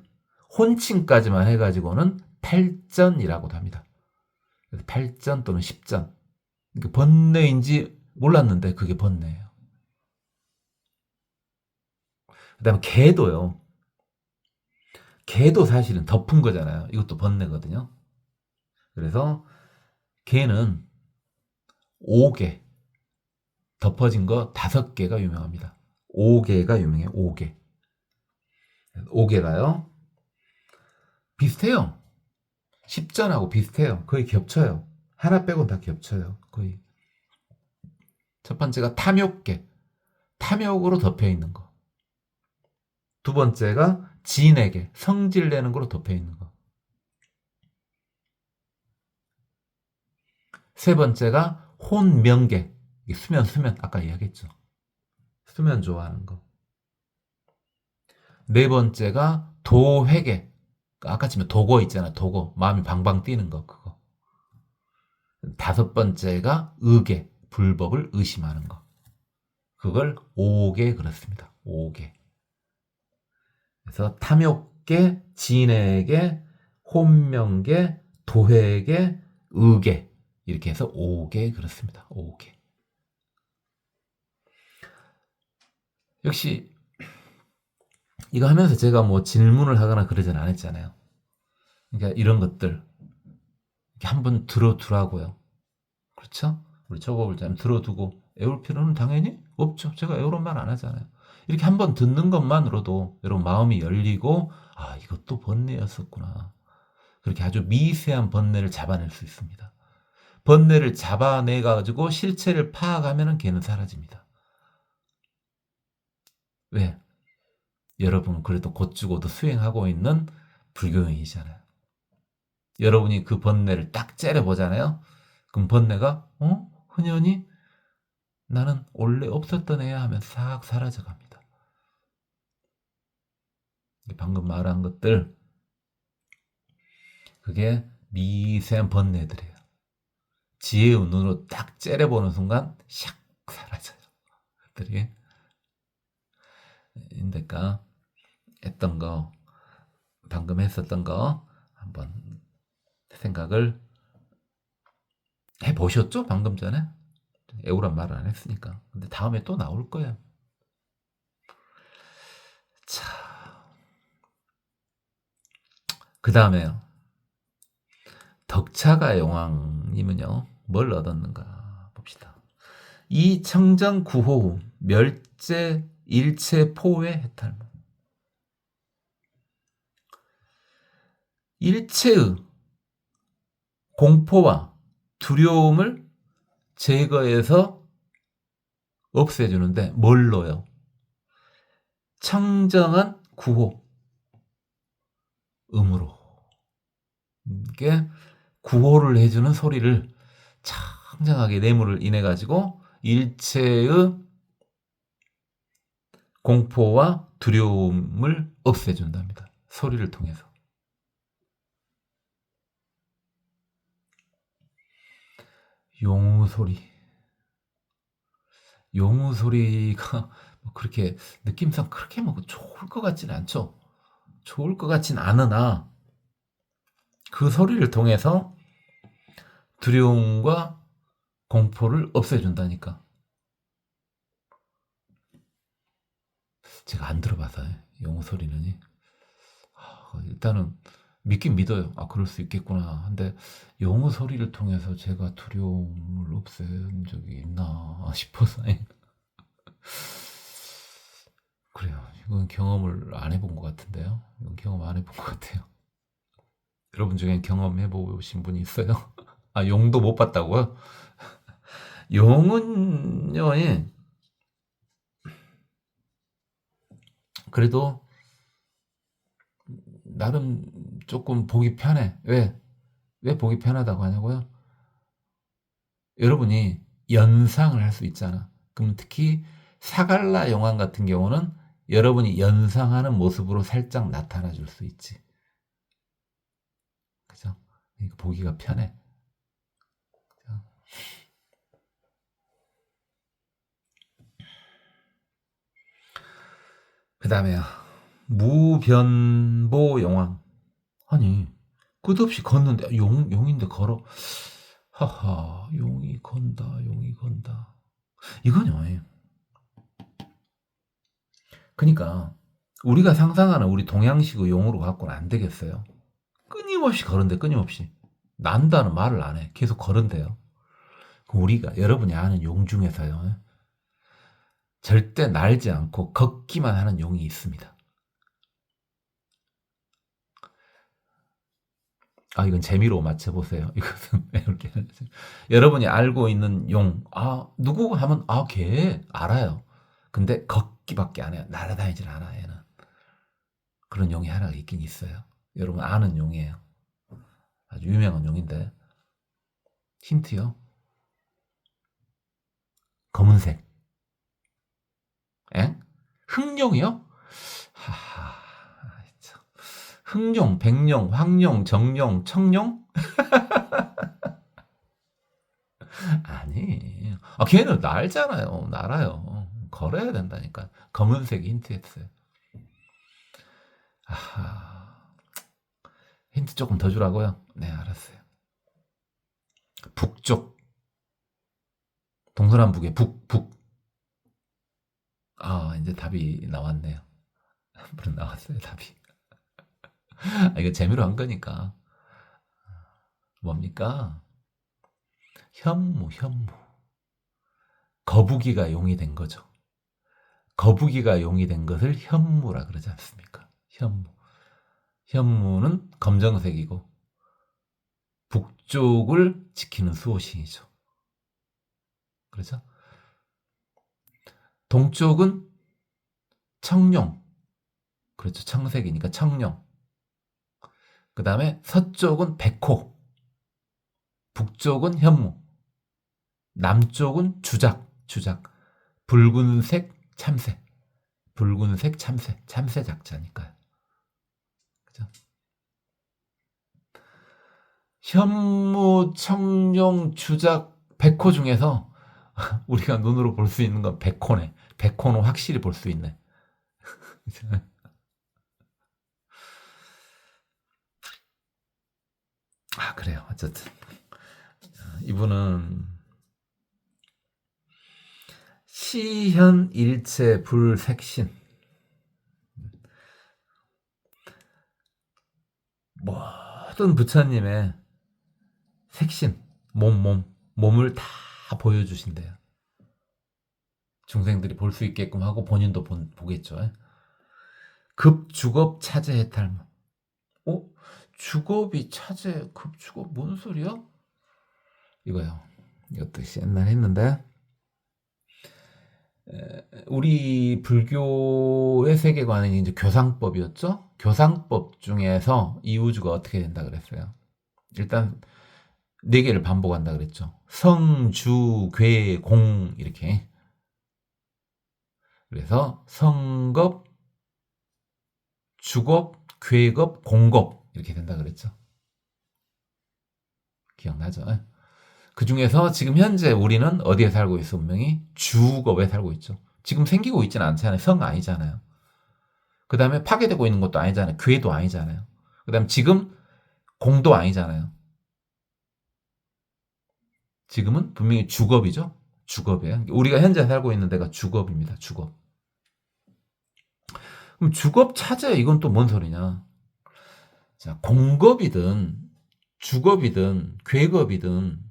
혼침까지만 해가지고는 팔전이라고도 합니다. 팔전 또는 십전. 그러니까 번뇌인지 몰랐는데 그게 번뇌예요. 그 다음에 개도요. 개도 사실은 덮은 거잖아요. 이것도 번뇌거든요. 그래서 개는 5개, 덮어진 거 5개가 유명합니다. 5개가 유명해요. 5개. 5개가요. 비슷해요. 십전하고 비슷해요. 거의 겹쳐요. 하나 빼고는 다 겹쳐요. 거의. 첫 번째가 탐욕계. 탐욕으로 덮여 있는 거. 두 번째가 진에게. 성질 내는 거로 덮여 있는 거. 세 번째가 혼명계. 수면. 아까 이야기했죠. 수면 좋아하는 거. 네 번째가 도회계. 아까 치면 도거 있잖아. 도거. 마음이 방방 뛰는 거. 그거. 다섯 번째가 의계. 불법을 의심하는 거. 그걸 5개 그렇습니다. 5개. 그래서 탐욕계, 진에게, 혼명계, 도회계, 의계. 이렇게 해서 5개 그렇습니다. 5개. 역시 이거 하면서 제가 뭐 질문을 하거나 그러진 않았잖아요. 그러니까 이런 것들 한번 들어두라고요. 그렇죠? 우리 저거를 들어두고 외울 필요는 당연히 없죠. 제가 외우는 말 안 하잖아요. 이렇게 한번 듣는 것만으로도 여러분 마음이 열리고 아 이것도 번뇌였었구나. 그렇게 아주 미세한 번뇌를 잡아낼 수 있습니다. 번뇌를 잡아내가지고 실체를 파악하면 걔는 사라집니다. 왜? 여러분은 그래도 곧 죽어도 수행하고 있는 불교인이잖아요. 여러분이 그 번뇌를 딱 째려보잖아요. 그럼 번뇌가 흔연히 나는 원래 없었던 애야 하면 싹 사라져 갑니다. 방금 말한 것들 그게 미세한 번뇌들이에요. 지혜의 눈으로 딱 째려보는 순간 샥 사라져요. 그들이 인데까 했던 거 방금 했었던 거 한번 생각을 해보셨죠? 방금 전에 애우란 말을 안 했으니까. 근데 다음에 또 나올 거예요. 자, 그 다음에요. 덕차가 용왕님은요, 뭘 얻었는가 봅시다. 이 청정 구호후 멸제 일체 포회 해탈. 일체의 공포와 두려움을 제거해서 없애주는데 뭘로요? 청정한 구호, 음으로. 이게 구호를 해주는 소리를 청정하게 내물을 인해 가지고 일체의 공포와 두려움을 없애준답니다. 소리를 통해서. 용우 소리. 용우 소리가 뭐 그렇게 느낌상 그렇게 뭐 좋을 것 같지는 않죠. 좋을 것 같진 않으나 그 소리를 통해서 두려움과 공포를 없애준다니까. 제가 안 들어봐서요. 용우 소리는. 일단은 믿긴 믿어요. 아, 그럴 수 있겠구나. 근데 용우 소리를 통해서 제가 두려움을 없앤 적이 있나 싶어서. 그래요. 이건 경험을 안 해본 것 같은데요. 이건 경험 안 해본 것 같아요. 여러분 중에 경험해 보신 분이 있어요? 아, 용도 못 봤다고요? 용은요, 그래도 나름 조금 보기 편해. 왜 보기 편하다고 하냐고요? 여러분이 연상을 할 수 있잖아. 그럼 특히 사갈라 용왕 같은 경우는 여러분이 연상하는 모습으로 살짝 나타나 줄 수 있지. 그죠? 그러니까 보기가 편해. 그죠? 그 다음에요. 무변보 용왕. 아니, 끝없이 걷는데, 용인데 걸어. 하하, 용이 건다, 용이 건다. 이거요. 그러니까 우리가 상상하는 우리 동양식의 용으로 갖고는 안 되겠어요. 끊임없이 걸은데 끊임없이 난다는 말을 안 해. 계속 걸은데요. 우리가 여러분이 아는 용 중에서요. 절대 날지 않고 걷기만 하는 용이 있습니다. 아, 이건 재미로 맞춰보세요. 이것은 이렇게 여러분이 알고 있는 용, 아, 누구 하면 걔 알아요. 근데 걷기밖에 안 해요. 날아다니질 않아, 얘는. 그런 용이 하나가 있긴 있어요. 여러분 아는 용이에요. 아주 유명한 용인데. 힌트요. 검은색. 에? 흑룡이요? 하하. 참. 흑룡, 백룡, 황룡, 정룡, 청룡? 아니. 아, 걔는 날잖아요. 날아요. 걸어야 된다니까. 검은색 힌트였어요. 아하. 힌트 조금 더 주라고요? 네, 알았어요. 북쪽. 동서남북의 북. 아, 이제 답이 나왔네요. 물론 나왔어요, 답이. 아, 이거 재미로 한 거니까. 뭡니까? 현무. 거북이가 용이 된 거죠. 거북이가 용이 된 것을 현무라 그러지 않습니까? 현무. 현무는 검정색이고 북쪽을 지키는 수호신이죠. 그렇죠? 동쪽은 청룡. 그렇죠. 청색이니까 청룡. 그 다음에 서쪽은 백호. 북쪽은 현무. 남쪽은 주작. 붉은색 참새. 붉은색 참새. 참새 작자니까요. 그죠? 현무, 청룡, 주작, 백호 중에서 우리가 눈으로 볼 수 있는 건 백호네. 백호는 확실히 볼 수 있네. 아, 그래요. 어쨌든 이분은 시현일체 불색신. 모든 부처님의 색신, 몸을 다 보여주신대요. 중생들이 볼 수 있게끔 하고 본인도 보겠죠. 급주겁 차제해탈모. 주겁이 차제, 급주겁 뭔 소리야? 이거요. 이것도 옛날 했는데 우리 불교의 세계관은 이제 교상법이었죠. 교상법 중에서 이 우주가 어떻게 된다 그랬어요. 일단 4개를 반복한다 그랬죠. 성, 주, 괴, 공 이렇게. 그래서 성겁, 주겁, 괴겁, 공겁 이렇게 된다 그랬죠. 기억나죠? 그 중에서 지금 현재 우리는 어디에 살고 있어? 분명히 주겁에 살고 있죠. 지금 생기고 있지는 않잖아요. 성 아니잖아요. 그 다음에 파괴되고 있는 것도 아니잖아요. 괴도 아니잖아요. 그 다음에 지금 공도 아니잖아요. 지금은 분명히 주겁이죠. 주겁이에요. 우리가 현재 살고 있는 데가 주겁입니다. 주겁. 그럼 주겁 차제 이건 또 뭔 소리냐? 자, 공겁이든 주겁이든 괴겁이든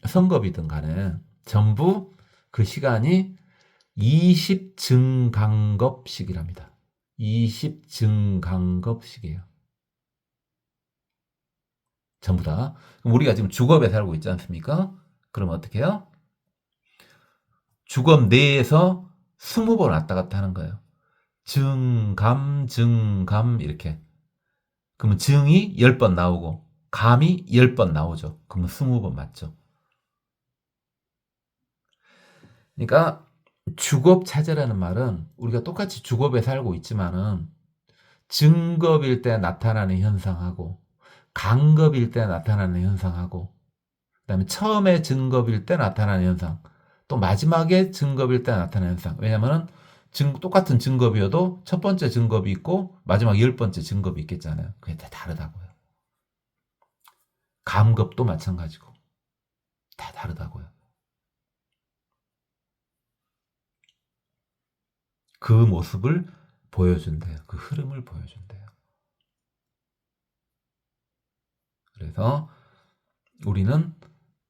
성겁이든 간에 전부 그 시간이 20증강겁식이랍니다. 20증강겁식이에요. 전부 다. 그럼 우리가 지금 주겁에 살고 있지 않습니까? 그럼 어떻게 해요? 주겁 내에서 20번 왔다 갔다 하는 거예요. 증감 이렇게. 그러면 증이 10번 나오고 감이 10번 나오죠. 그러면 20번 맞죠. 그러니까 주겁차제라는 말은 우리가 똑같이 주겁에 살고 있지만은 증겁일 때 나타나는 현상하고 간겁일 때 나타나는 현상하고 그다음에 처음에 증겁일 때 나타나는 현상 또 마지막에 증겁일 때 나타나는 현상. 왜냐면은 똑같은 증겁이어도 첫 번째 증겁이 있고 마지막 10번째 증겁이 있겠잖아요. 그게 다 다르다고요. 감겁도 마찬가지고 다 다르다고요. 그 모습을 보여준대요. 그 흐름을 보여준대요. 그래서 우리는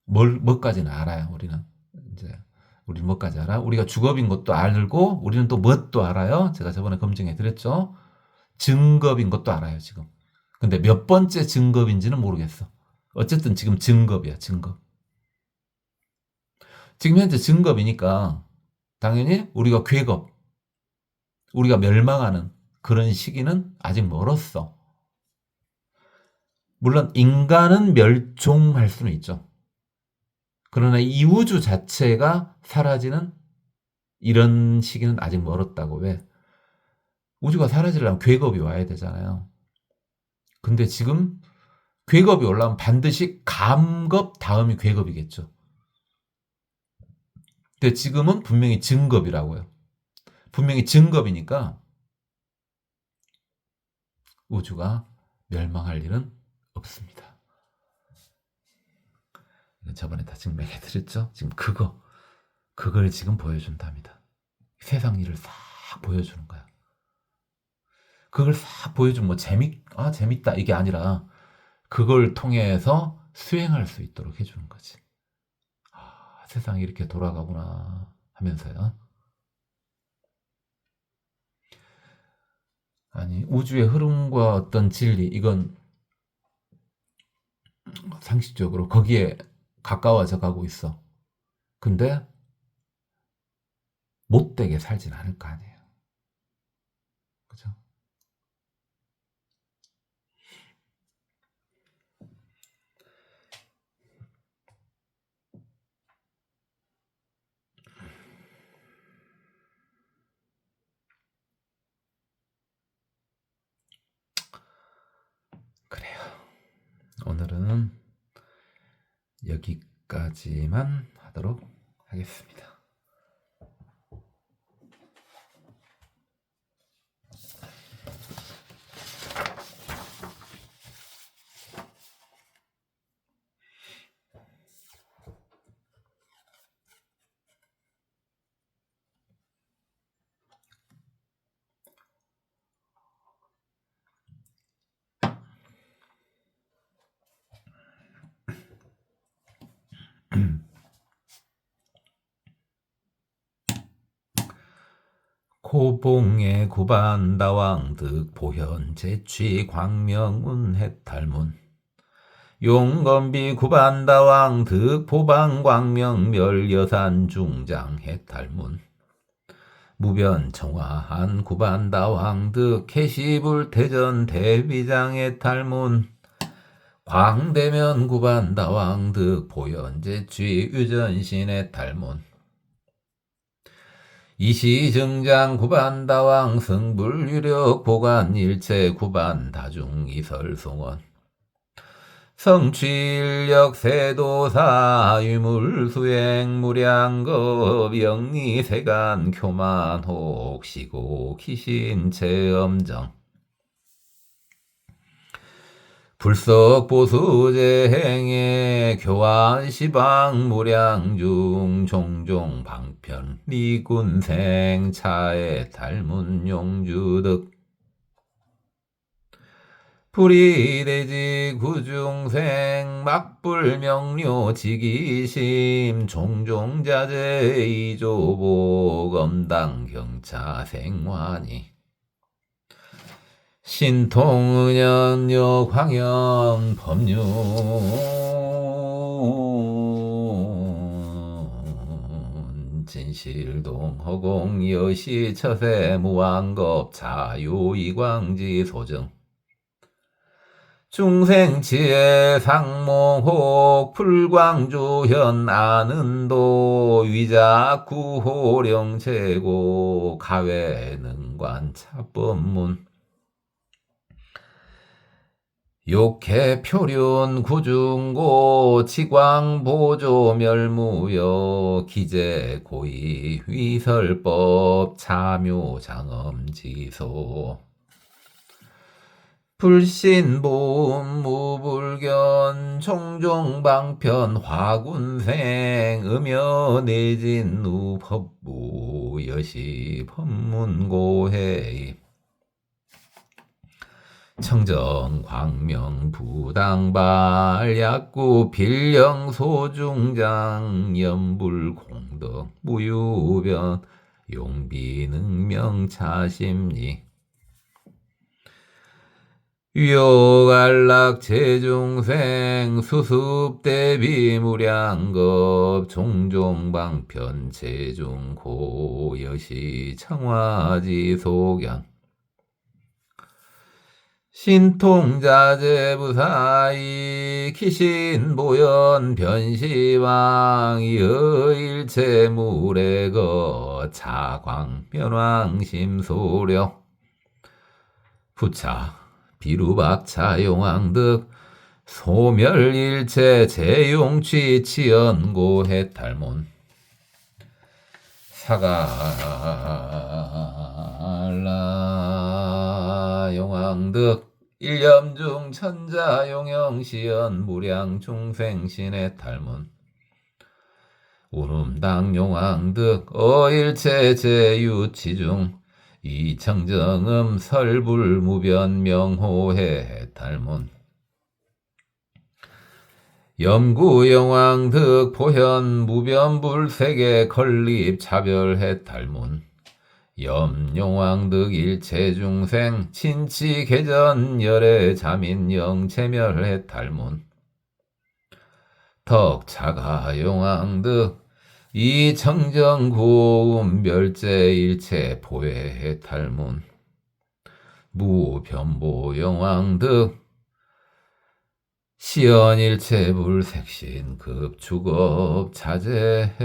뭐까지는 알아요. 우리는 이제 우리 뭐까지 알아? 우리가 주겁인 것도 알고 우리는 또 뭣도 알아요. 제가 저번에 검증해 드렸죠. 증겁인 것도 알아요, 지금. 근데 몇 번째 증겁인지는 모르겠어. 어쨌든 지금 증겁이야, 증겁. 지금 현재 증겁이니까 당연히 우리가 괴겁, 우리가 멸망하는 그런 시기는 아직 멀었어. 물론 인간은 멸종할 수는 있죠. 그러나 이 우주 자체가 사라지는 이런 시기는 아직 멀었다고. 왜? 우주가 사라지려면 괴겁이 와야 되잖아요. 근데 지금 괴겁이 올라오면 반드시 감겁 다음이 괴겁이겠죠. 근데 지금은 분명히 증겁이라고요. 분명히 증겁이니까 우주가 멸망할 일은 없습니다. 저번에 다 증명해 드렸죠? 지금 그걸 지금 보여준답니다. 세상 일을 싹 보여주는 거야. 그걸 싹 보여주면 뭐 재밌다 이게 아니라 그걸 통해서 수행할 수 있도록 해주는 거지. 세상이 이렇게 돌아가구나 하면서요. 아니 우주의 흐름과 어떤 진리 이건 상식적으로 거기에 가까워져 가고 있어. 근데 못되게 살진 않을 거 아니에요. 그죠? 그래요. 오늘은 여기까지만 하도록 하겠습니다. 코봉의 구반다왕득 보현제취 광명운 해탈문 용건비 구반다왕득 보방광명 멸여산 중장 해탈문 무변청화한 구반다왕득 캐시불태전 대비장 해탈문 광대면 구반다왕득 보현제취 유전신 해탈문 이시증장 구반다왕 승불유력 보관 일체 구반다중 이설송원 성취인력 세도사 유물수행 무량겁 영리세간 교만혹 시고 기신체엄정 불석보수제행에 교환시방 무량중 종종 방편 리군생 차에 닮은 용주득 불이대지 구중생 막불명료 지기심 종종자재 이조복 엄당경차 생환이 신통은연역 황현 법륜 진실동 허공 여시 처세 무왕겁 자유 이광지 소정 중생지혜 상몽혹 풀광주현 아는도 위자구호령 제고 가외능관 차법문 욕해 표륜 구중고 치광보조 멸무여 기재 고의 위설법 참묘장엄지소 불신보음 무불견 총종방편 화군생 음여내진 누법부 여시 법문고해 청정 광명 부당발 약구 빌령 소중장 연불 공덕 무유변 용비능명 차심리 위옥안락 제중생 수습대비 무량겁 종종방편 제중고 여시 청화지소견 신통자재부사이 기신보연 변시왕 이의일체무례거 차광면왕심소령 부차 비루박차 용왕득 소멸일체 재용취 치연고해탈몬 사갈라 용왕득 일념중 천자용영시연 무량중생신의 탈문 운음당 용왕득 어일체 제유치중 이청정음 설불무변 명호해 탈문 염구영왕득 보현 무변불세계 건립 차별해 탈문 염용왕득 일체중생 친치계전 열애 자민 영체멸해 탈문 덕차가용왕득 이청정구음 멸제 일체 보혜해 탈문 무변보영왕득 시연일체 불색신 급주겁 자제해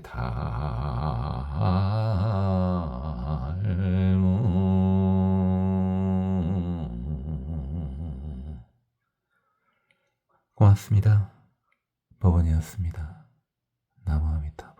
탈문. 고맙습니다. 법원이었습니다. 나무아미타.